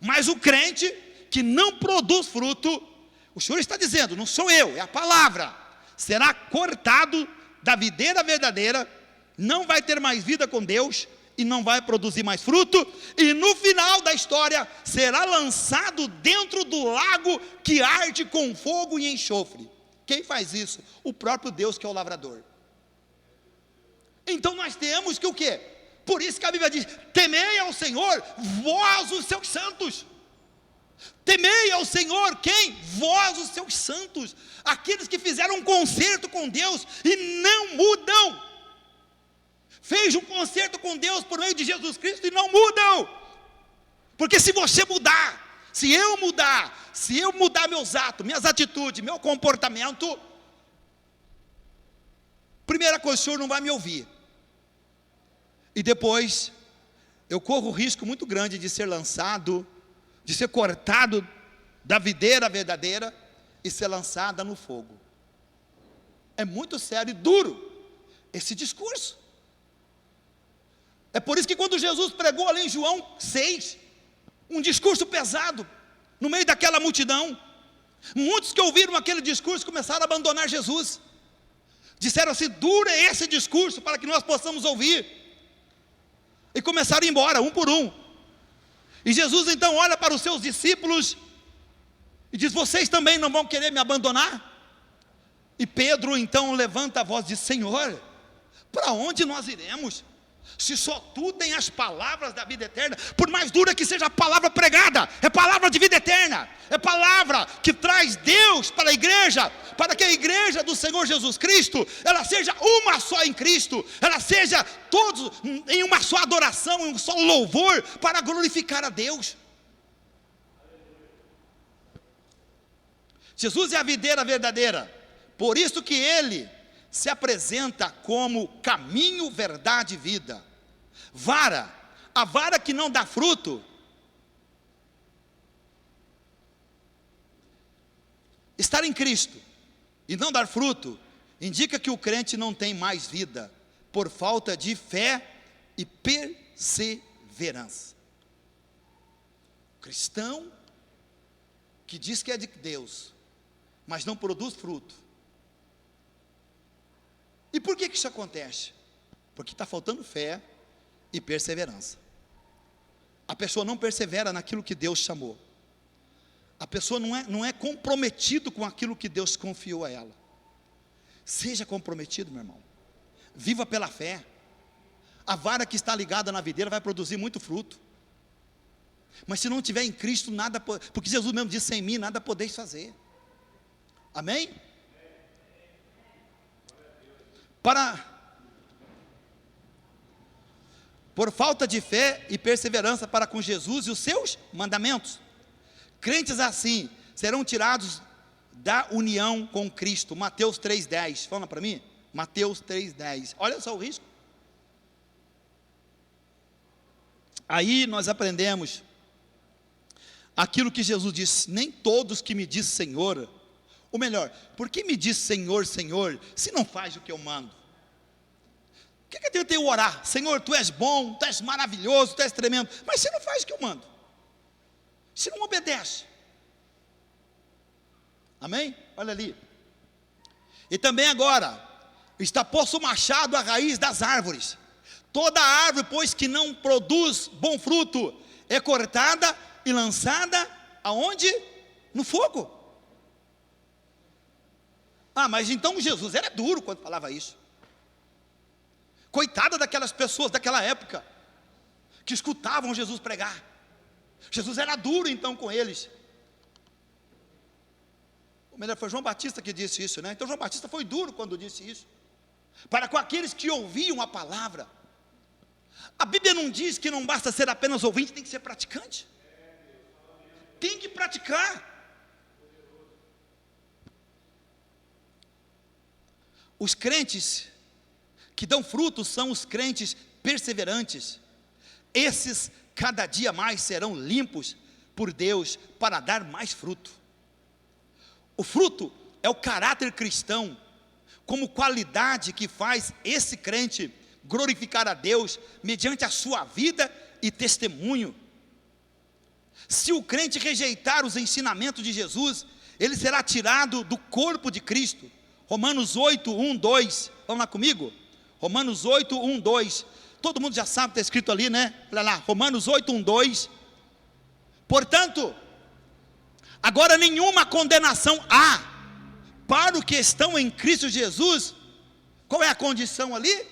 Mas o crente que não produz fruto, o Senhor está dizendo, não sou eu, é a palavra, será cortado da videira verdadeira, não vai ter mais vida com Deus, e não vai produzir mais fruto, e no final da história, será lançado dentro do lago que arde com fogo e enxofre. Quem faz isso? O próprio Deus, que é o lavrador. Então nós temos que o quê? Por isso que a Bíblia diz: temei ao Senhor, vós os seus santos. Temei ao Senhor, quem? Vós os seus santos, aqueles que fizeram um concerto com Deus e não mudam. Fez um concerto com Deus por meio de Jesus Cristo e não mudam. Porque se você mudar, se eu mudar meus atos, minhas atitudes, meu comportamento, primeira coisa, o Senhor não vai me ouvir. E depois, eu corro o risco muito grande de ser lançado, de ser cortado da videira verdadeira e ser lançada no fogo. É muito sério e duro esse discurso. É por isso que quando Jesus pregou ali em João 6, um discurso pesado, no meio daquela multidão, muitos que ouviram aquele discurso começaram a abandonar Jesus. Disseram assim: duro é esse discurso para que nós possamos ouvir. E começaram a ir embora, um por um. E Jesus então olha para os seus discípulos e diz: vocês também não vão querer me abandonar? E Pedro então levanta a voz e diz: Senhor, para onde nós iremos? Se só tu tem as palavras da vida eterna, por mais dura que seja a palavra pregada, é palavra de vida eterna, é palavra que traz Deus para a igreja, para que a igreja do Senhor Jesus Cristo, ela seja uma só em Cristo, ela seja todos em uma só adoração, em um só louvor, para glorificar a Deus. Jesus é a videira verdadeira, por isso que Ele se apresenta como caminho, verdade e vida. Vara, a vara que não dá fruto, estar em Cristo e não dar fruto, indica que o crente não tem mais vida, por falta de fé e perseverança. O cristão que diz que é de Deus, mas não produz fruto. E por que isso acontece? Porque está faltando fé e perseverança. A pessoa não persevera naquilo que Deus chamou. A pessoa não é comprometido com aquilo que Deus confiou a ela. Seja comprometido, meu irmão. Viva pela fé. A vara que está ligada na videira vai produzir muito fruto. Mas se não tiver em Cristo, nada, porque Jesus mesmo disse: sem mim nada podeis fazer. Amém? Por falta de fé e perseverança para com Jesus e os seus mandamentos, crentes assim serão tirados da união com Cristo. Mateus 3,10, fala para mim, Mateus 3,10, olha só o risco. Aí nós aprendemos aquilo que Jesus disse: nem todos que me diz Senhor, ou melhor, por que me diz Senhor, Senhor, se não faz o que eu mando? O que adianta eu orar? Senhor, Tu és bom, Tu és maravilhoso, Tu és tremendo, mas você não faz o que eu mando, você não obedece. Amém? Olha ali. E também agora, está posto o machado à raiz das árvores. Toda árvore, pois, que não produz bom fruto, é cortada e lançada aonde? No fogo. Ah, mas então Jesus era duro quando falava isso. Coitada daquelas pessoas daquela época, que escutavam Jesus pregar. Jesus era duro então com eles. Ou melhor, foi João Batista que disse isso, né? Então João Batista foi duro quando disse isso, para com aqueles que ouviam a palavra. A Bíblia não diz que não basta ser apenas ouvinte, tem que ser praticante. Tem que praticar. Os crentes que dão frutos são os crentes perseverantes. Esses cada dia mais serão limpos por Deus para dar mais fruto. O fruto é o caráter cristão, como qualidade que faz esse crente glorificar a Deus mediante a sua vida e testemunho. Se o crente rejeitar os ensinamentos de Jesus, ele será tirado do corpo de Cristo. Romanos 8, 1, 2, vamos lá comigo? Romanos 8, 1, 2, todo mundo já sabe, está escrito ali, né? Olha lá, Romanos 8, 1, 2, portanto, agora nenhuma condenação há para os que estão em Cristo Jesus. Qual é a condição ali?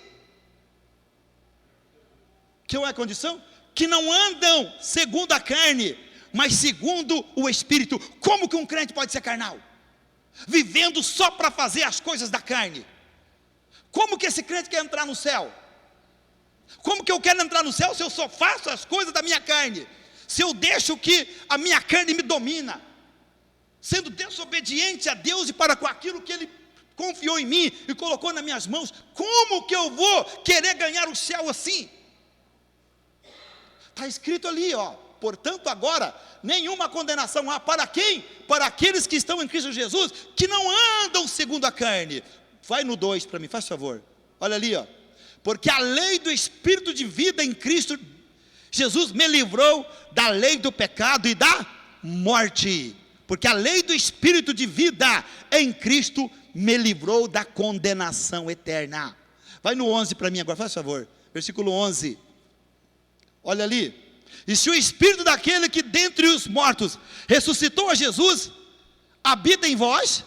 Qual é a condição? Que não andam segundo a carne, mas segundo o Espírito. Como que um crente pode ser carnal? Vivendo só para fazer as coisas da carne. Como que esse crente quer entrar no céu? Como que eu quero entrar no céu se eu só faço as coisas da minha carne? Se eu deixo que a minha carne me domina, sendo desobediente a Deus e para com aquilo que Ele confiou em mim e colocou nas minhas mãos, como que eu vou querer ganhar o céu assim? Está escrito ali, ó, portanto agora, nenhuma condenação há para quem? Para aqueles que estão em Cristo Jesus, que não andam segundo a carne. Vai no 2 para mim, faz favor, olha ali, ó, porque a lei do Espírito de vida em Cristo Jesus me livrou da lei do pecado e da morte, porque a lei do Espírito de vida em Cristo me livrou da condenação eterna. Vai no 11 para mim agora, faz favor, versículo 11, olha ali, e se o Espírito daquele que dentre os mortos ressuscitou a Jesus, habita em vós,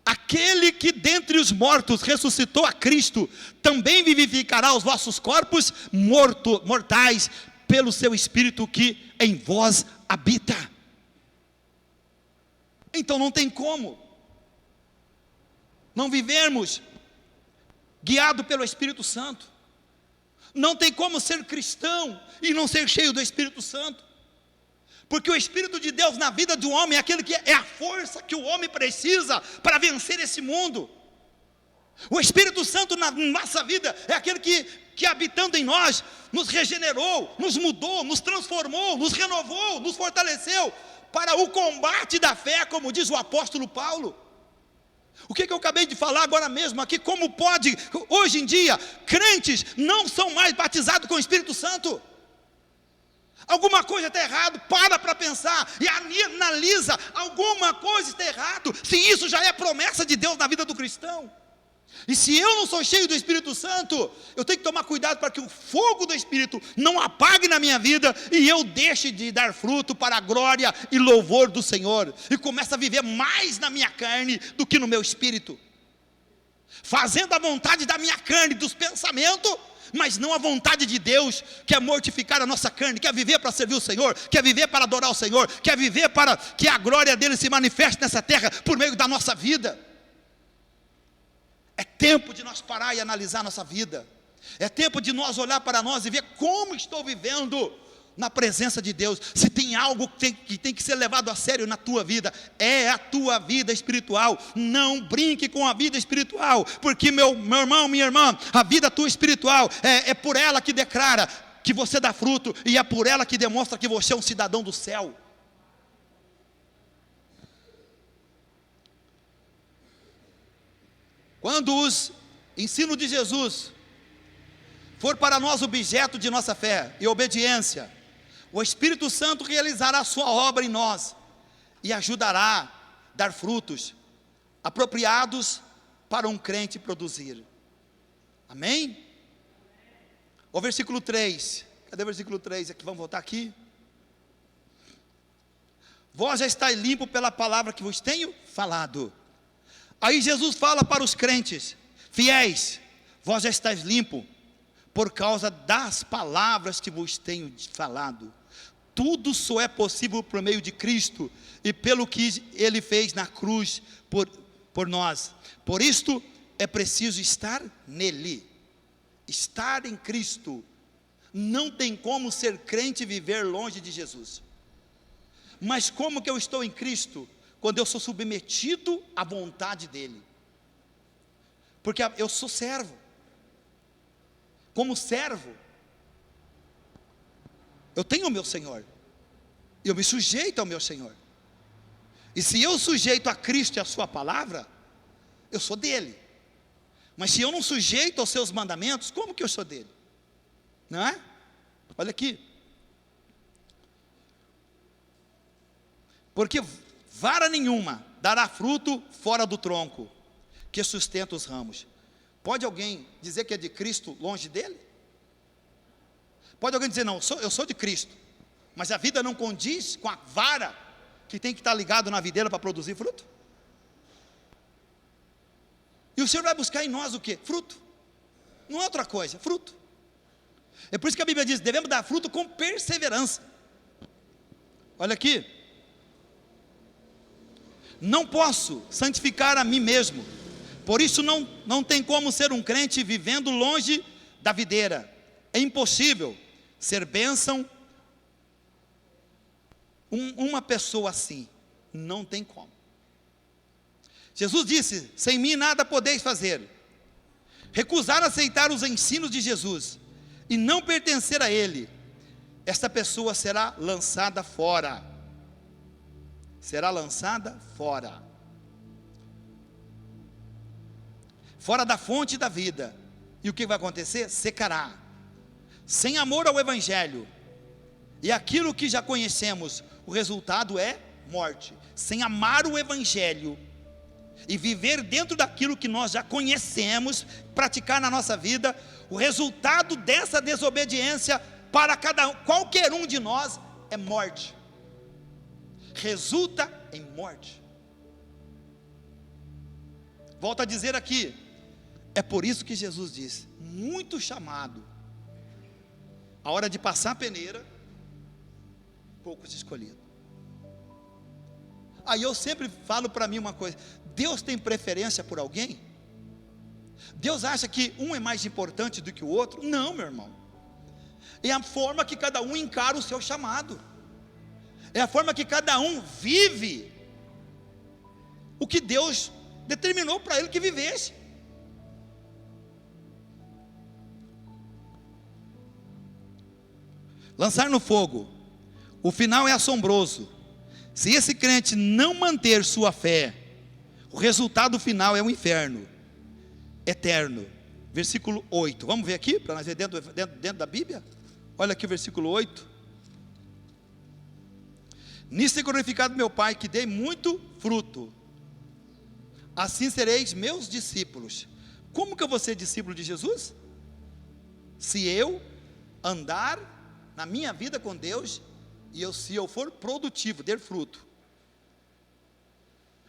aquele que dentre os mortos ressuscitou a Cristo, também vivificará os vossos corpos mortais, pelo seu Espírito que em vós habita. Então não tem como não vivermos guiado pelo Espírito Santo. Não tem como ser cristão e não ser cheio do Espírito Santo, porque o Espírito de Deus na vida do homem é aquele que é a força que o homem precisa para vencer esse mundo. O Espírito Santo na nossa vida é aquele que habitando em nós, nos regenerou, nos mudou, nos transformou, nos renovou, nos fortaleceu para o combate da fé, como diz o apóstolo Paulo. O que eu acabei de falar agora mesmo aqui, como pode, hoje em dia, crentes não são mais batizados com o Espírito Santo. Alguma coisa está errado, para pensar e analisa, alguma coisa está errado, se isso já é promessa de Deus na vida do cristão. E se eu não sou cheio do Espírito Santo, eu tenho que tomar cuidado para que o fogo do Espírito não apague na minha vida, e eu deixe de dar fruto para a glória e louvor do Senhor, e comece a viver mais na minha carne do que no meu espírito, fazendo a vontade da minha carne, dos pensamentos, mas não a vontade de Deus, que é mortificar a nossa carne, quer viver para servir o Senhor, quer viver para adorar o Senhor, quer viver para que a glória dele se manifeste nessa terra, por meio da nossa vida. É tempo de nós parar e analisar nossa vida, é tempo de nós olhar para nós e ver como estou vivendo na presença de Deus. Se tem algo que tem que ser levado a sério na tua vida, é a tua vida espiritual. Não brinque com a vida espiritual, porque meu irmão, minha irmã, a vida tua espiritual, é por ela que declara que você dá fruto, e é por ela que demonstra que você é um cidadão do céu. Quando os ensinos de Jesus for para nós objeto de nossa fé e obediência, o Espírito Santo realizará a sua obra em nós e ajudará a dar frutos apropriados para um crente produzir. Amém? O versículo 3, cadê o versículo 3 aqui? Vamos voltar aqui. Vós já estáis limpo pela palavra que vos tenho falado. Aí Jesus fala para os crentes fiéis: vós já estáis limpo por causa das palavras que vos tenho falado. Tudo só é possível por meio de Cristo e pelo que Ele fez na cruz por nós. Por isto é preciso estar nele, estar em Cristo. Não tem como ser crente e viver longe de Jesus. Mas como que eu estou em Cristo? Quando eu sou submetido à vontade dEle, porque eu sou servo. Como servo, eu tenho o meu Senhor, eu me sujeito ao meu Senhor, e se eu sujeito a Cristo e a sua palavra, eu sou dele. Mas se eu não sujeito aos seus mandamentos, como que eu sou dele? Não é? Olha aqui, porque vara nenhuma dará fruto fora do tronco que sustenta os ramos. Pode alguém dizer que é de Cristo longe dele? Pode alguém dizer: não, eu sou de Cristo, mas a vida não condiz com a vara que tem que estar ligado na videira para produzir fruto? E o Senhor vai buscar em nós o quê? Fruto. Não é outra coisa, fruto. É por isso que a Bíblia diz: devemos dar fruto com perseverança. Olha aqui, não posso santificar a mim mesmo, por isso não tem como ser um crente vivendo longe da videira. É impossível ser bênção uma pessoa assim, não tem como. Jesus disse: sem mim nada podeis fazer. Recusar aceitar os ensinos de Jesus e não pertencer a Ele, esta pessoa será lançada fora. Será lançada fora. Fora da fonte da vida. E o que vai acontecer? Secará. Sem amor ao Evangelho e aquilo que já conhecemos, o resultado é morte. Sem amar o Evangelho e viver dentro daquilo que nós já conhecemos, praticar na nossa vida, o resultado dessa desobediência para qualquer um de nós é morte. Resulta em morte. Volto a dizer aqui, é por isso que Jesus diz: muito chamado, a hora de passar a peneira, poucos escolhidos. Aí eu sempre falo para mim uma coisa: Deus tem preferência por alguém? Deus acha que um é mais importante do que o outro? Não, meu irmão. É a forma que cada um encara o seu chamado, é a forma que cada um vive o que Deus determinou para ele que vivesse. Lançar no fogo, o final é assombroso. Se esse crente não manter sua fé, o resultado final é o inferno eterno. Versículo 8, vamos ver aqui, para nós ver dentro da Bíblia. Olha aqui o versículo 8. Nisso é glorificado meu Pai, que dei muito fruto. Assim sereis meus discípulos. Como que eu vou ser discípulo de Jesus? Se eu andar na minha vida com Deus, se eu for produtivo, ter fruto.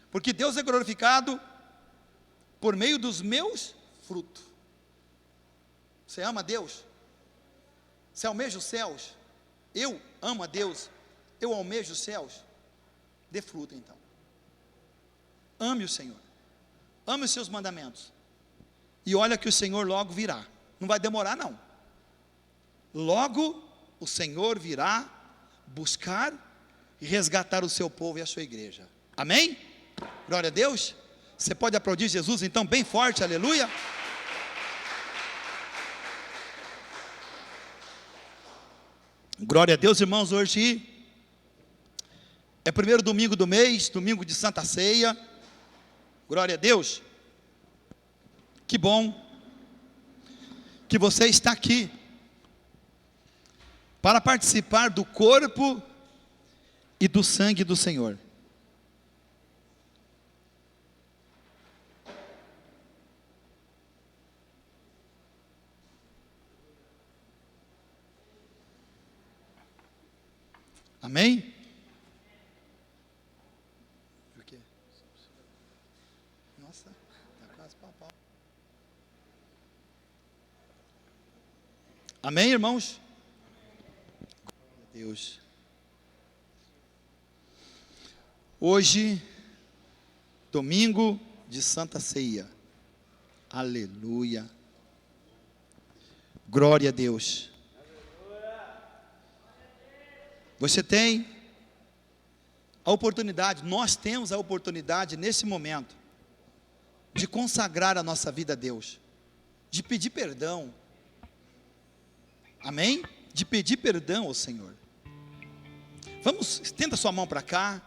Porque Deus é glorificado por meio dos meus frutos. Você ama a Deus? Você almeja os céus? Eu amo a Deus. Eu almejo os céus. Dê fruto então. Ame o Senhor. Ame os seus mandamentos. E olha que o Senhor logo virá. Não vai demorar não. Logo o Senhor virá buscar e resgatar o seu povo e a sua igreja. Amém? Glória a Deus. Você pode aplaudir Jesus então bem forte, aleluia. Glória a Deus, irmãos. Hoje é primeiro domingo do mês, domingo de Santa Ceia. Glória a Deus. Que bom que você está aqui para participar do corpo e do sangue do Senhor. Amém? Por quê? Nossa, está quase pau. Amém, irmãos? Deus. Hoje, domingo de Santa Ceia. Aleluia. Glória a Deus. Você tem a oportunidade, nós temos a oportunidade nesse momento de consagrar a nossa vida a Deus, de pedir perdão. Amém? De pedir perdão ao Senhor. Vamos, estenda sua mão para cá.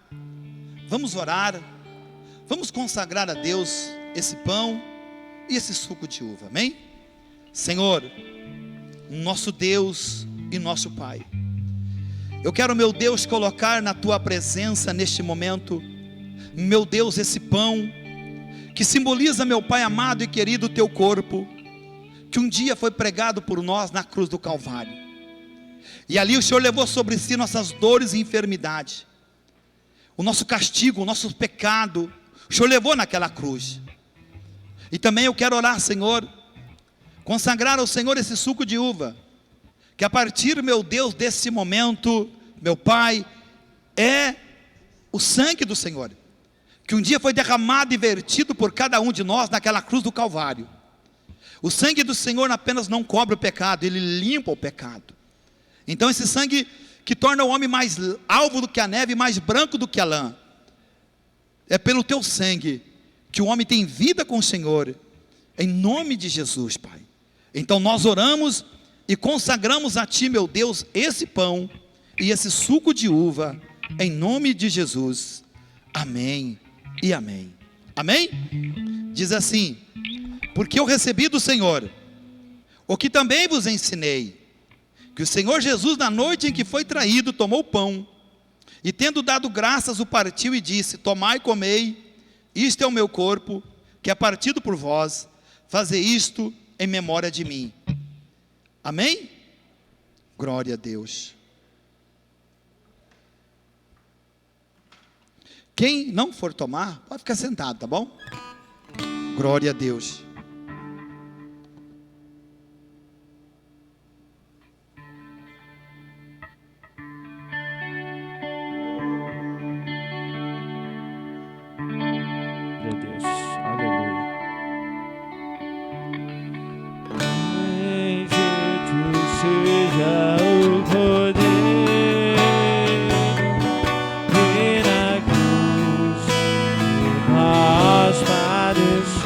Vamos orar. Vamos consagrar a Deus esse pão e esse suco de uva. Amém? Senhor, nosso Deus e nosso Pai, eu quero, meu Deus, colocar na tua presença neste momento, meu Deus, esse pão que simboliza, meu Pai amado e querido, o teu corpo, que um dia foi pregado por nós na cruz do Calvário. E ali o Senhor levou sobre si nossas dores e enfermidade, o nosso castigo, o nosso pecado, o Senhor levou naquela cruz. E também eu quero orar, Senhor, consagrar ao Senhor esse suco de uva, que a partir, meu Deus, desse momento, meu Pai, é o sangue do Senhor, que um dia foi derramado e vertido por cada um de nós naquela cruz do Calvário. O sangue do Senhor apenas não cobre o pecado, ele limpa o pecado. Então esse sangue que torna o homem mais alvo do que a neve, mais branco do que a lã, é pelo teu sangue que o homem tem vida com o Senhor, em nome de Jesus, Pai. Então nós oramos e consagramos a Ti, meu Deus, esse pão e esse suco de uva, em nome de Jesus. Amém e amém. Amém? Diz assim: porque eu recebi do Senhor o que também vos ensinei, que o Senhor Jesus, na noite em que foi traído, tomou o pão, e tendo dado graças, o partiu e disse: tomai e comei, isto é o meu corpo, que é partido por vós, fazei isto em memória de mim. Amém? Glória a Deus. Quem não for tomar, pode ficar sentado, tá bom? Glória a Deus. Glória a Deus. Aleluia. Bendito seja o poder e na cruz nós padecemos.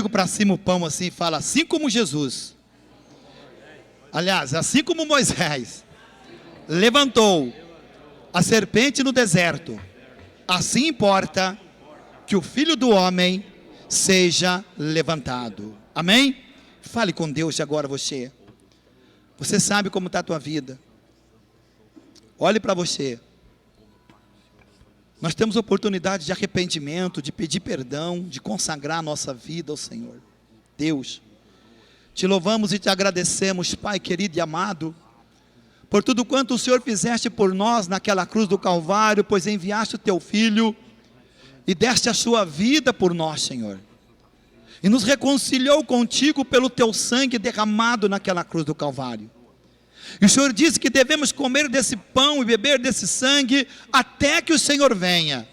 comigo para cima o pão assim e fala: assim como Jesus, aliás, assim como Moisés levantou a serpente no deserto, assim importa que o Filho do Homem seja levantado. Amém? Fale com Deus agora você. Você sabe como está a tua vida. Olhe para você. Nós temos oportunidade de arrependimento, de pedir perdão, de consagrar a nossa vida ao Senhor. Deus, te louvamos e te agradecemos, Pai querido e amado, por tudo quanto o Senhor fizeste por nós naquela cruz do Calvário, pois enviaste o teu Filho e deste a sua vida por nós, Senhor, e nos reconciliou contigo pelo teu sangue derramado naquela cruz do Calvário. E o Senhor disse que devemos comer desse pão e beber desse sangue até que o Senhor venha.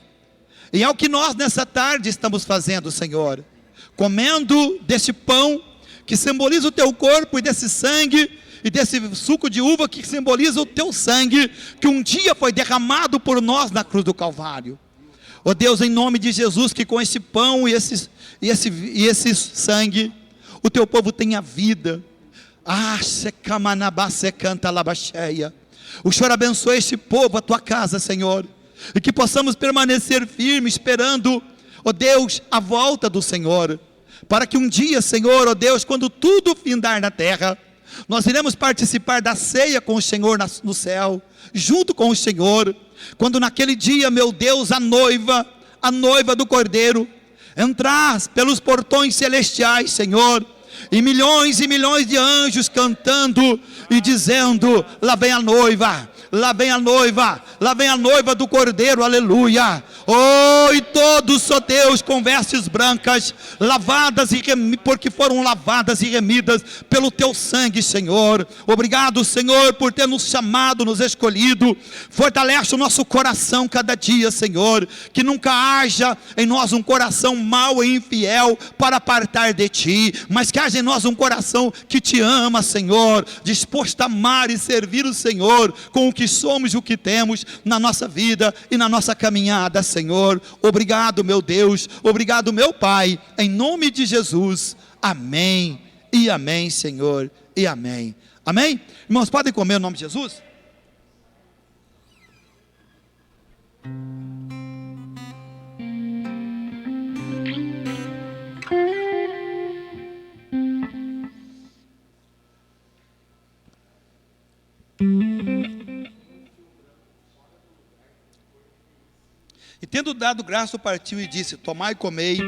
E é o que nós nessa tarde estamos fazendo, Senhor, comendo desse pão que simboliza o teu corpo, e desse sangue e desse suco de uva que simboliza o teu sangue, que um dia foi derramado por nós na cruz do Calvário. Ó Deus, em nome de Jesus, que com esse pão e esse sangue, o teu povo tenha vida. O Senhor abençoe este povo, a tua casa, Senhor, e que possamos permanecer firmes, esperando, ó Deus, a volta do Senhor, para que um dia, Senhor, ó Deus, quando tudo findar na terra, nós iremos participar da ceia com o Senhor no céu, junto com o Senhor, quando naquele dia, meu Deus, a noiva do Cordeiro, entrar pelos portões celestiais, Senhor, e milhões de anjos cantando e dizendo: lá vem a noiva, lá vem a noiva, lá vem a noiva do Cordeiro, aleluia. Oh, e todos, ó Deus, com vestes brancas, lavadas porque foram lavadas e remidas pelo teu sangue, Senhor. Obrigado, Senhor, por ter nos chamado, nos escolhido. Fortalece o nosso coração cada dia, Senhor, que nunca haja em nós um coração mau e infiel para apartar de ti, mas que haja em nós um coração que te ama, Senhor, disposto a amar e servir o Senhor com o que somos e o que temos na nossa vida e na nossa caminhada, Senhor. Obrigado, meu Deus, obrigado, meu Pai, em nome de Jesus, amém e amém, Senhor, e amém. Amém? Irmãos, podem comer em nome de Jesus? E tendo dado graça, partiu e disse: tomai e comei,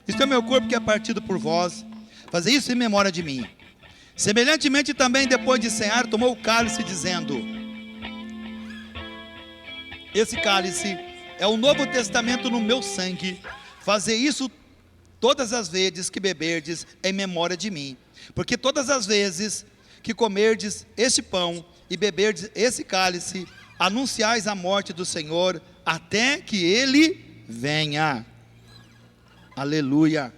isto é meu corpo que é partido por vós, fazei isso em memória de mim. Semelhantemente também, depois de cear, tomou o cálice, dizendo: esse cálice é o novo testamento no meu sangue, fazei isso todas as vezes que beberdes em memória de mim. Porque todas as vezes que comerdes este pão e beberdes esse cálice, anunciais a morte do Senhor até que Ele venha. Aleluia.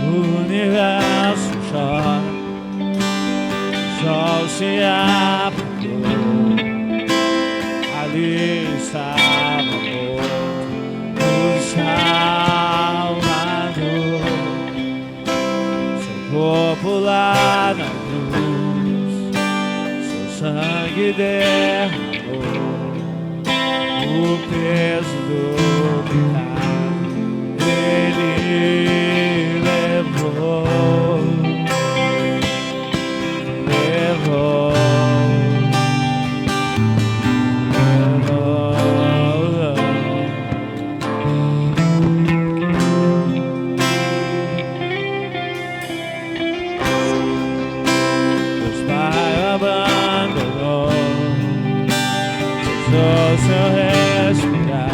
O universo chora, o sol se apagou. Ali estava morto o Salvador, seu corpo lá na cruz, seu sangue derramou o peso do pecado, Ele levou. Abandonou, cessou seu respirar,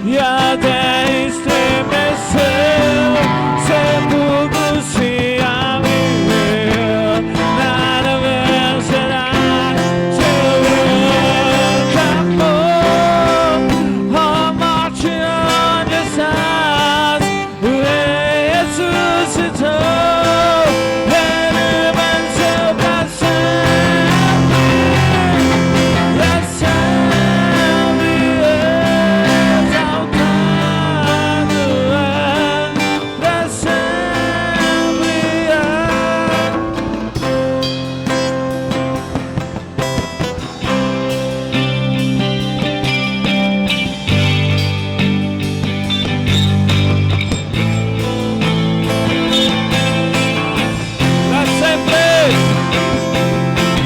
e até estremeceu, sepulcro se abriu, nada vencerá seu amor. Ó morte, onde estás? O Rei ressuscitou, Ele venceu pra sempre, pra sempre exaltado é, pra sempre pra sempre,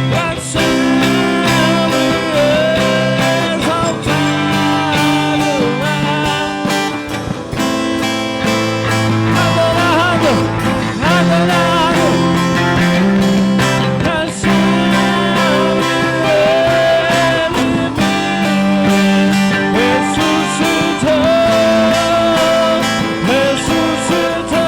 pra sempre exaltado é, adorado, adorado, pra sempre Ele ressuscitou, ressuscitou.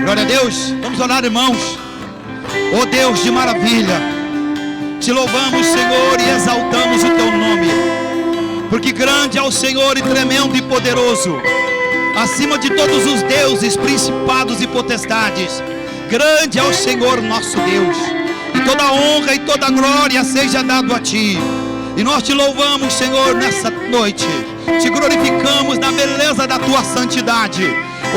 Glória a Deus. Vamos orar, irmãos. Ó Deus de maravilha, te louvamos, Senhor, e exaltamos o teu nome, porque grande é o Senhor e tremendo e poderoso, acima de todos os deuses, principados e potestades. Grande é o Senhor nosso Deus, e toda honra e toda glória seja dado a ti. E nós te louvamos, Senhor, nessa noite. Te glorificamos na beleza da tua santidade,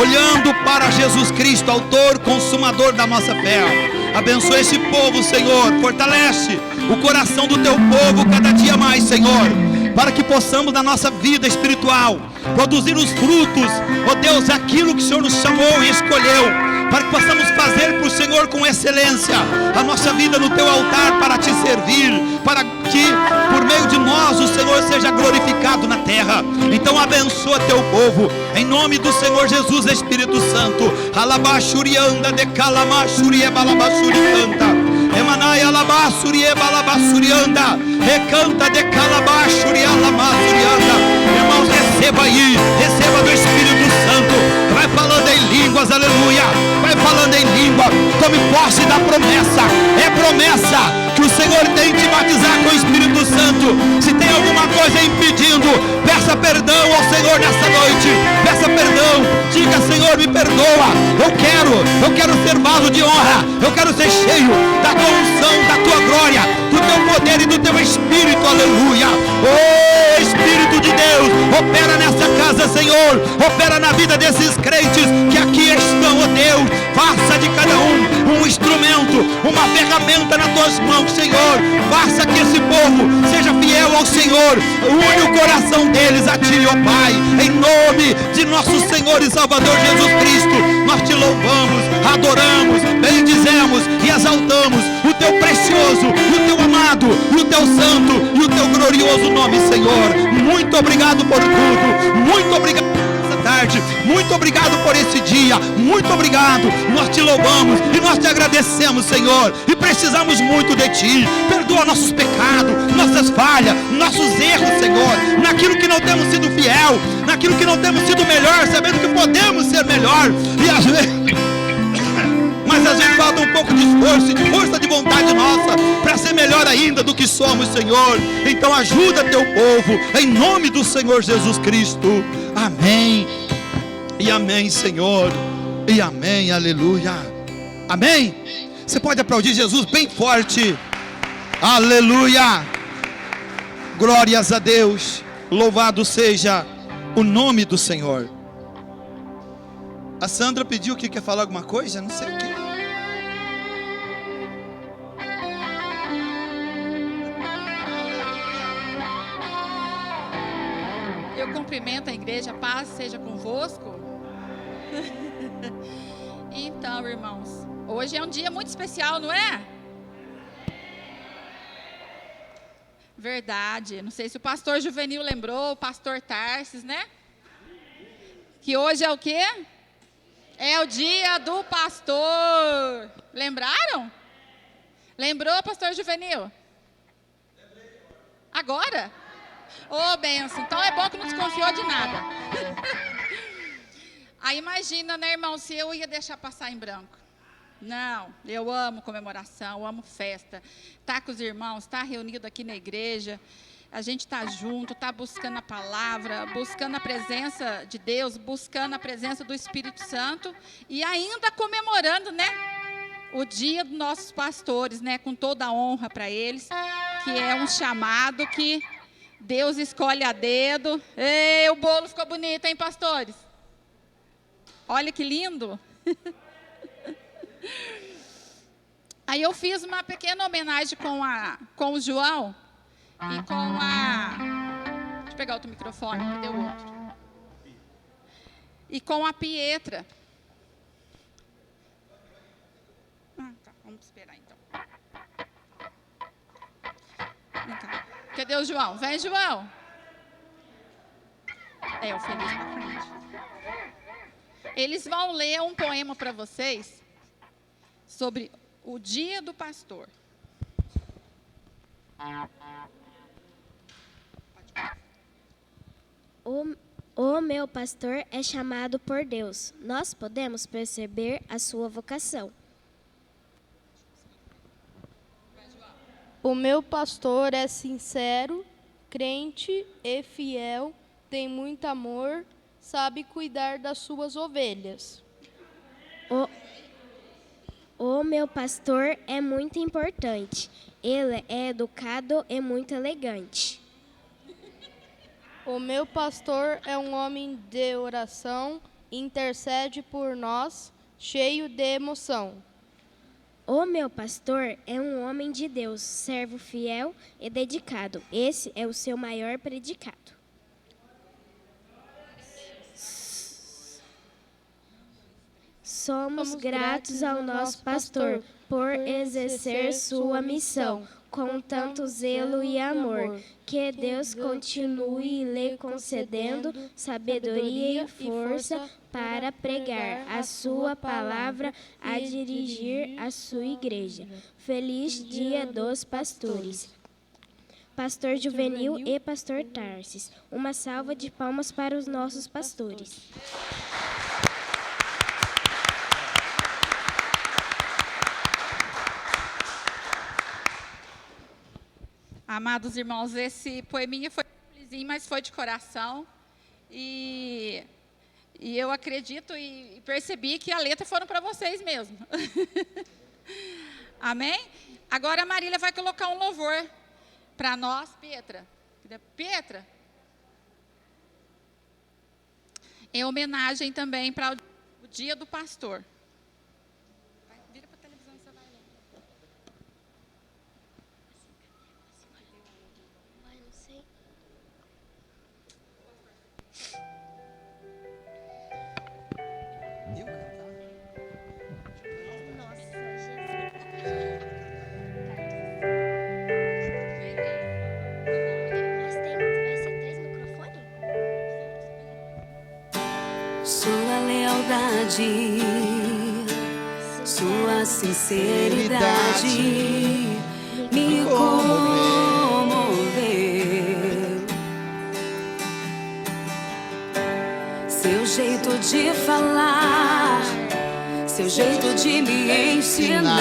olhando para Jesus Cristo, autor, consumador da nossa fé. Abençoa esse povo, Senhor. Fortalece o coração do teu povo cada dia mais, Senhor, para que possamos na nossa vida espiritual produzir os frutos, ó Deus, aquilo que o Senhor nos chamou e escolheu, para que possamos fazer para o Senhor com excelência a nossa vida no teu altar, para te servir, para que por meio de nós o Senhor seja glorificado na terra. Então abençoa teu povo, em nome do Senhor Jesus, Espírito Santo. Alabashurianda de Calamashuri Balabashurianda, Emanai Alabashuri Balabashurianda, Recanta de Calabashuri Alamashurianda. Irmãos, receba aí, receba do Espírito Santo. Vai falando em línguas, aleluia. Vai falando em língua. Tome posse da promessa. É promessa que o Senhor tem de batizar com o Espírito Santo. Se tem alguma coisa impedindo, peça perdão ao Senhor nessa noite. Peça perdão. Diga: Senhor, me perdoa. Eu quero ser vaso de honra. Eu quero ser cheio da tua unção, da tua glória, do teu poder e do teu Espírito. Aleluia. Oh, Espírito de Deus, opera nessa casa, Senhor. Opera na vida desses crentes que aqui estão, ó Deus. Faça de cada um instrumento, uma ferramenta nas tuas mãos, Senhor. Faça que esse povo seja fiel ao Senhor. Une o coração deles a Ti, ó Pai. Em nome de nosso Senhor e Salvador Jesus Cristo, nós Te louvamos, adoramos, bendizemos e exaltamos o Teu precioso, o Teu amado, e o Teu santo e o Teu glorioso nome, Senhor. Muito obrigado por tudo. Muito obrigado por essa tarde. Muito obrigado por esse dia. Muito obrigado. Nós Te louvamos e nós Te agradecemos, Senhor. E precisamos muito de Ti. Perdoa nossos pecados, nossas falhas, nossos erros, Senhor. Naquilo que não temos sido fiel, naquilo que não temos sido melhor, sabendo que podemos ser melhor. E às vezes... mas às vezes falta um pouco de esforço e de força de vontade nossa para ser melhor ainda do que somos, Senhor. Então ajuda teu povo, em nome do Senhor Jesus Cristo. Amém e amém, Senhor, e amém, aleluia. Amém. Você pode aplaudir Jesus bem forte. Aleluia. Glórias a Deus. Louvado seja o nome do Senhor. A Sandra pediu que quer falar alguma coisa, não sei o que. Eu cumprimento a igreja, a paz seja convosco. Então, irmãos, hoje é um dia muito especial, não é? Verdade. Não sei se o pastor Juvenil lembrou, o pastor Tarsis, né? Que hoje é o quê? É o dia do pastor. Lembraram? Lembrou, pastor Juvenil? Agora? Ô, benção. Então é bom que não desconfiou de nada. Aí imagina, né, irmão, se eu ia deixar passar em branco. Não, eu amo comemoração, amo festa. Tá com os irmãos, tá reunido aqui na igreja. A gente está junto, está buscando a palavra, buscando a presença de Deus, buscando a presença do Espírito Santo e ainda comemorando, né, o dia dos nossos pastores, né, com toda a honra para eles, que é um chamado que Deus escolhe a dedo. Ei, o bolo ficou bonito, hein, pastores? Olha que lindo. Aí eu fiz uma pequena homenagem com o João. E com a... Deixa eu pegar outro microfone, cadê o outro? E com a Pietra. Tá, vamos esperar então. Vem cá. Cadê o João? Vem, João. É, o feliz pra frente. Eles vão ler um poema para vocês sobre o dia do pastor. O meu pastor é chamado por Deus. Nós podemos perceber a sua vocação. O meu pastor é sincero, crente e fiel, tem muito amor, sabe cuidar das suas ovelhas. O meu pastor é muito importante. Ele é educado e muito elegante. O meu pastor é um homem de oração, intercede por nós, cheio de emoção. O meu pastor é um homem de Deus, servo fiel e dedicado. Esse é o seu maior predicado. Somos gratos ao nosso pastor por exercer sua missão com tanto zelo e amor. Que Deus continue lhe concedendo sabedoria e força para pregar a sua palavra, a dirigir a sua igreja. Feliz Dia dos Pastores. Pastor Juvenil e Pastor Tarsis. Uma salva de palmas para os nossos pastores. Amados irmãos, esse poeminha foi simplesinho, mas foi de coração. E E eu acredito e percebi que a letra foram para vocês mesmo. Amém? Agora a Marília vai colocar um louvor para nós, Petra. Petra. Em homenagem também para o Dia do Pastor. Vira para a televisão, você vai ler. Ai, não sei. Nossa, Jesus. Mas vai ser 3 microfones? Sua lealdade, sua sinceridade me comoveu. Seu jeito de falar, seu jeito de me ensinar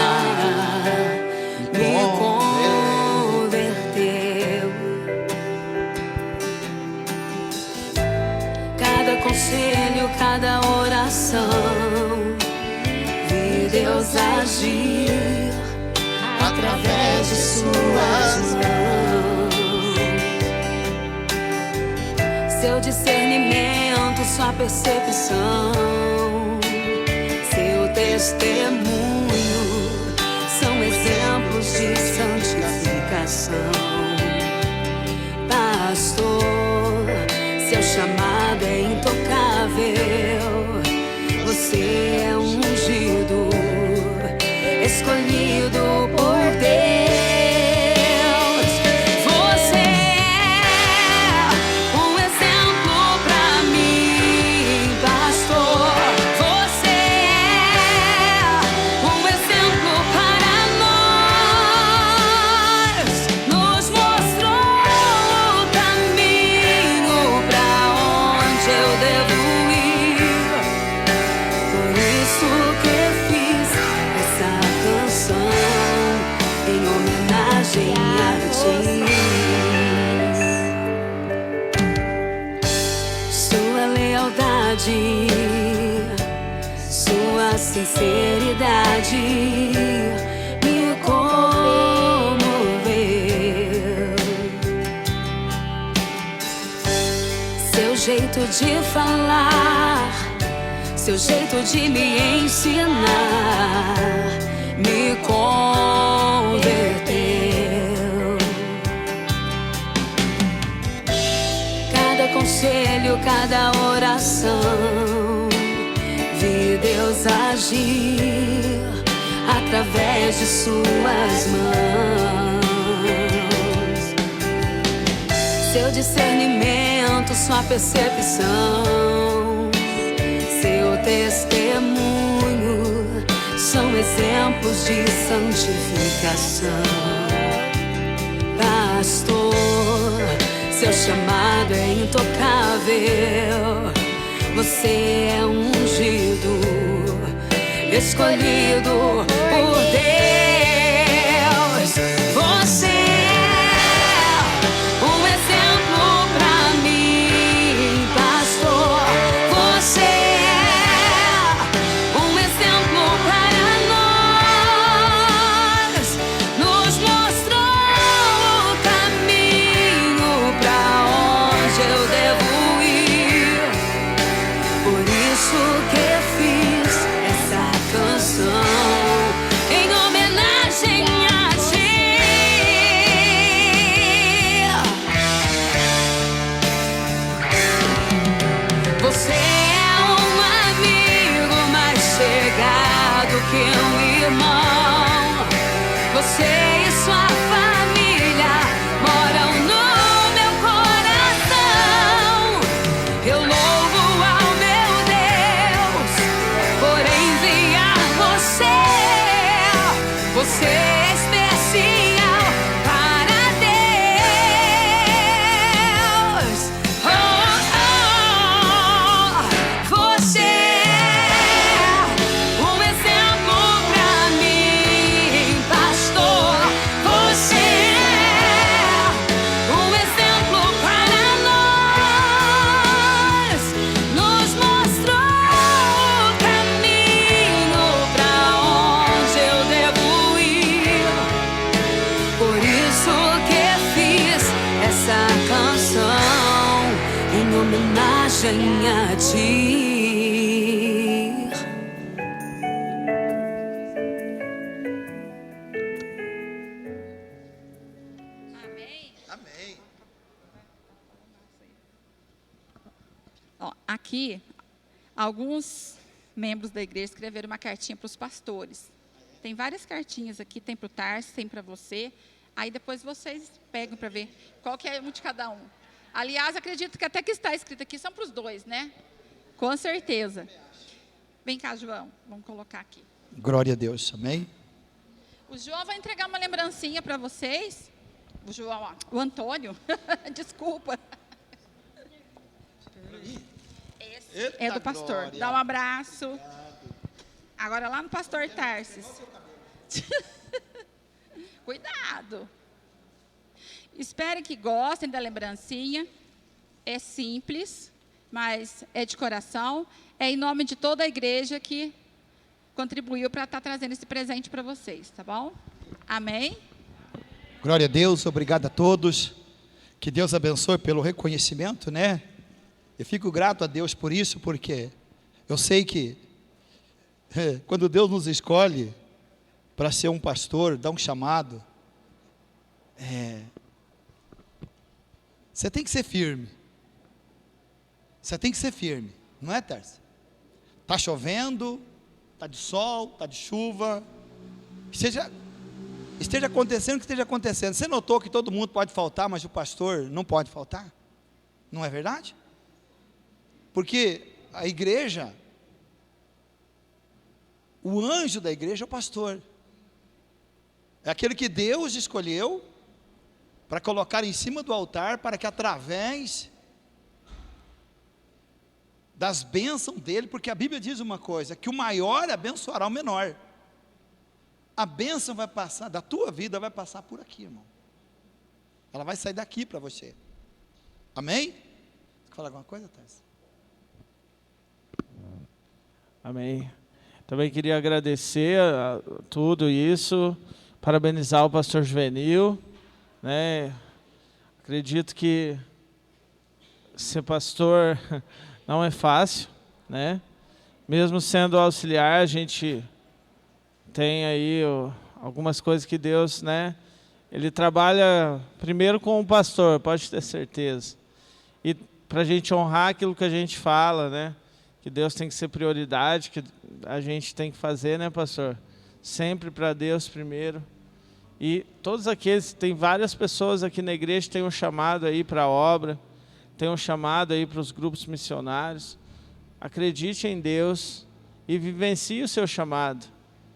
me converteu. Cada conselho, cada oração, vi Deus agir através de suas mãos. Seu discernimento, sua percepção, seu testemunho são exemplos de santificação. Pastor, seu chamado é intocável. Você é ungido, escolhido por Deus. Você é um exemplo pra mim, pastor. Você é um exemplo para nós. Nos mostrou o caminho pra onde eu devo ir. Por isso que fiz essa canção em homenagem a ti. Sua lealdade, sua sinceridade me comoveu. Seu jeito de falar, seu jeito de me ensinar me converteu. Cada conselho, cada oração, vi Deus agir através de suas mãos. Seu discernimento, sua percepção, seu testemunho são exemplos de santificação. Pastor, seu chamado é intocável. Você é ungido, escolhido por Deus. Você é um exemplo pra mim, pastor. Você é um exemplo para nós. Nos mostrou o caminho pra onde eu devo ir. Por isso que fiz essa canção em homenagem a ti. Você é um amigo mais chegado que um irmão. Você e sua família moram no meu coração. Eu louvo ao meu Deus por enviar você. Você é especial para Deus. Você é um exemplo pra mim, pastor. Você é um exemplo para nós. Nos mostrou deseja añadir. Amém. Ó, aqui, alguns membros da igreja escreveram uma cartinha para os pastores. Tem várias cartinhas aqui, tem para o Tarso, tem para você. Aí depois vocês pegam para ver qual que é um de cada um. Aliás, acredito que até que está escrito aqui são para os dois, né? Com certeza. Vem cá, João, vamos colocar aqui. Glória a Deus, amém? O João vai entregar uma lembrancinha para vocês. O João, ó, o Antônio, desculpa. Esse é do pastor. glória. Dá um abraço. Agora lá no pastor Tarsis. Cuidado. Espero que gostem da lembrancinha. É simples, mas é de coração. É em nome de toda a igreja que contribuiu para estar trazendo esse presente para vocês, tá bom? Amém? Glória a Deus, obrigado a todos. Que Deus abençoe pelo reconhecimento, né? Eu fico grato a Deus por isso, porque eu sei que quando Deus nos escolhe para ser um pastor, dá um chamado, você tem que ser firme. Você tem que ser firme, não é, Tarso? Está chovendo, está de sol, está de chuva, esteja acontecendo o que esteja acontecendo. Você notou que todo mundo pode faltar, mas o pastor não pode faltar? Não é verdade? Porque a igreja, o anjo da igreja é o pastor. É aquele que Deus escolheu para colocar em cima do altar, para que através das bênçãos dele, porque a Bíblia diz uma coisa, que o maior abençoará o menor. A bênção vai passar, da tua vida vai passar por aqui, irmão. Ela vai sair daqui para você. Amém? Quer falar alguma coisa, Tarso? Amém. Também queria agradecer a tudo isso, parabenizar o pastor Juvenil, né? Acredito que ser pastor não é fácil, né? Mesmo sendo auxiliar, a gente tem aí algumas coisas que Deus, né? Ele trabalha primeiro com o pastor, pode ter certeza. E para a gente honrar aquilo que a gente fala, né? Que Deus tem que ser prioridade, que a gente tem que fazer, né, pastor? Sempre para Deus primeiro. E todos aqueles, tem várias pessoas aqui na igreja que têm um chamado aí para a obra, tem um chamado aí para os grupos missionários. Acredite em Deus e vivencie o seu chamado,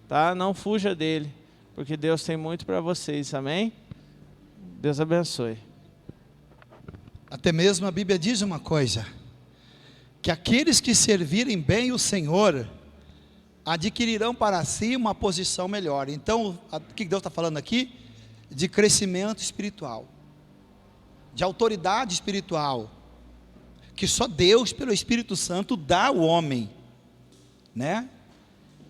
tá? Não fuja dele, porque Deus tem muito para vocês, amém? Deus abençoe. Até mesmo a Bíblia diz uma coisa, que aqueles que servirem bem o Senhor adquirirão para si uma posição melhor. Então, o que Deus está falando aqui? De crescimento espiritual, de autoridade espiritual, que só Deus, pelo Espírito Santo, dá ao homem, né?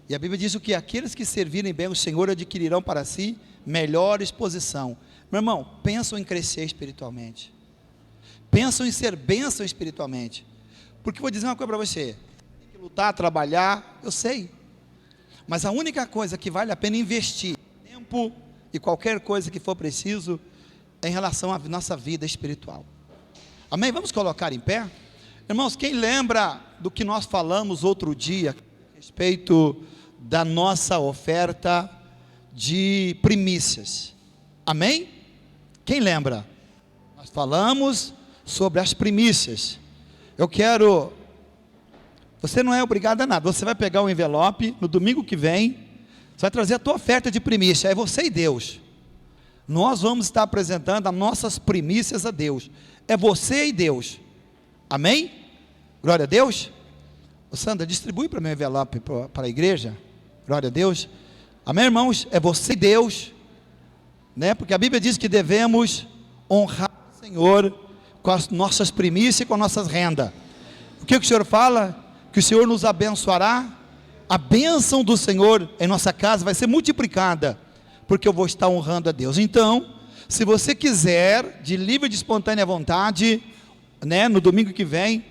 E a Bíblia diz o que? Aqueles que servirem bem o Senhor adquirirão para si melhor posição. Meu irmão, pensam em crescer espiritualmente, pensam em ser bênção espiritualmente, porque vou dizer uma coisa para você, tem que lutar, trabalhar, eu sei, mas a única coisa que vale a pena investir, tempo e qualquer coisa que for preciso, é em relação à nossa vida espiritual. Amém? Vamos colocar em pé? Irmãos, quem lembra do que nós falamos outro dia, a respeito da nossa oferta de primícias? Amém? Quem lembra? Nós falamos sobre as primícias. Eu quero, você não é obrigado a nada, você vai pegar um envelope, no domingo que vem, você vai trazer a tua oferta de primícia, é você e Deus. Nós vamos estar apresentando as nossas primícias a Deus, é você e Deus, amém? Glória a Deus. Ô Sandra, distribui para mim o envelope para a igreja, glória a Deus, amém, irmãos? É você e Deus, né? Porque a Bíblia diz que devemos honrar o Senhor com as nossas primícias e com as nossas rendas. O que o Senhor fala? Que o Senhor nos abençoará, a bênção do Senhor em nossa casa vai ser multiplicada, porque eu vou estar honrando a Deus. Então, se você quiser, de livre e de espontânea vontade, né, no domingo que vem,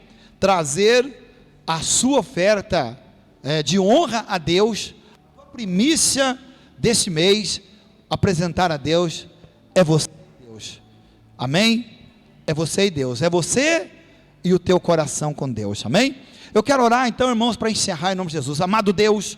trazer a sua oferta de honra a Deus, a primícia deste mês, apresentar a Deus, é você e Deus, amém? É você e Deus, é você e o teu coração com Deus, amém? Eu quero orar então, irmãos, para encerrar em nome de Jesus. Amado Deus,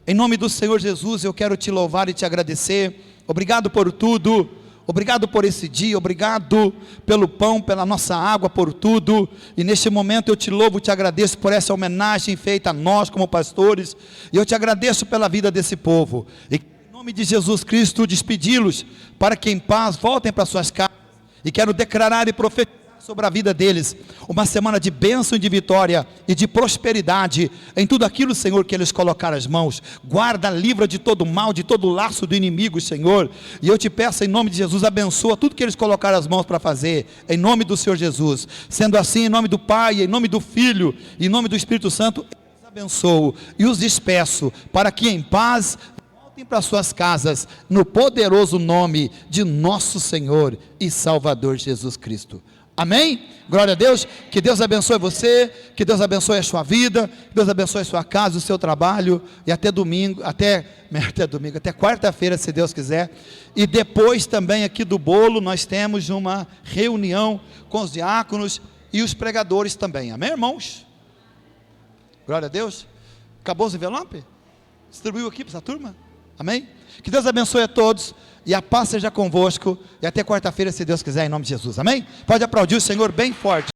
em nome do Senhor Jesus, eu quero te louvar e te agradecer. Obrigado por tudo, obrigado por esse dia, obrigado pelo pão, pela nossa água, por tudo. E neste momento eu te louvo, te agradeço por essa homenagem feita a nós como pastores, e eu te agradeço pela vida desse povo, e em nome de Jesus Cristo despedi-los, para que em paz voltem para suas casas. E quero declarar e profetizar sobre a vida deles uma semana de bênção e de vitória e de prosperidade em tudo aquilo, Senhor, que eles colocaram as mãos. Guarda, livra de todo mal, de todo laço do inimigo, Senhor. E eu te peço em nome de Jesus, abençoa tudo que eles colocaram as mãos para fazer, em nome do Senhor Jesus. Sendo assim, em nome do Pai, em nome do Filho, em nome do Espírito Santo, eu os abençoo e os despeço, para que em paz voltem para suas casas, no poderoso nome de nosso Senhor e Salvador Jesus Cristo. Amém? Glória a Deus. Que Deus abençoe você, que Deus abençoe a sua vida, que Deus abençoe a sua casa, o seu trabalho, e até domingo, até quarta-feira, se Deus quiser. E depois também aqui do bolo nós temos uma reunião com os diáconos e os pregadores também. Amém, irmãos? Glória a Deus. Acabou os envelopes? Distribuiu aqui para essa turma? Amém? Que Deus abençoe a todos, e a paz seja convosco, e até quarta-feira, se Deus quiser, em nome de Jesus, amém? Pode aplaudir o Senhor bem forte.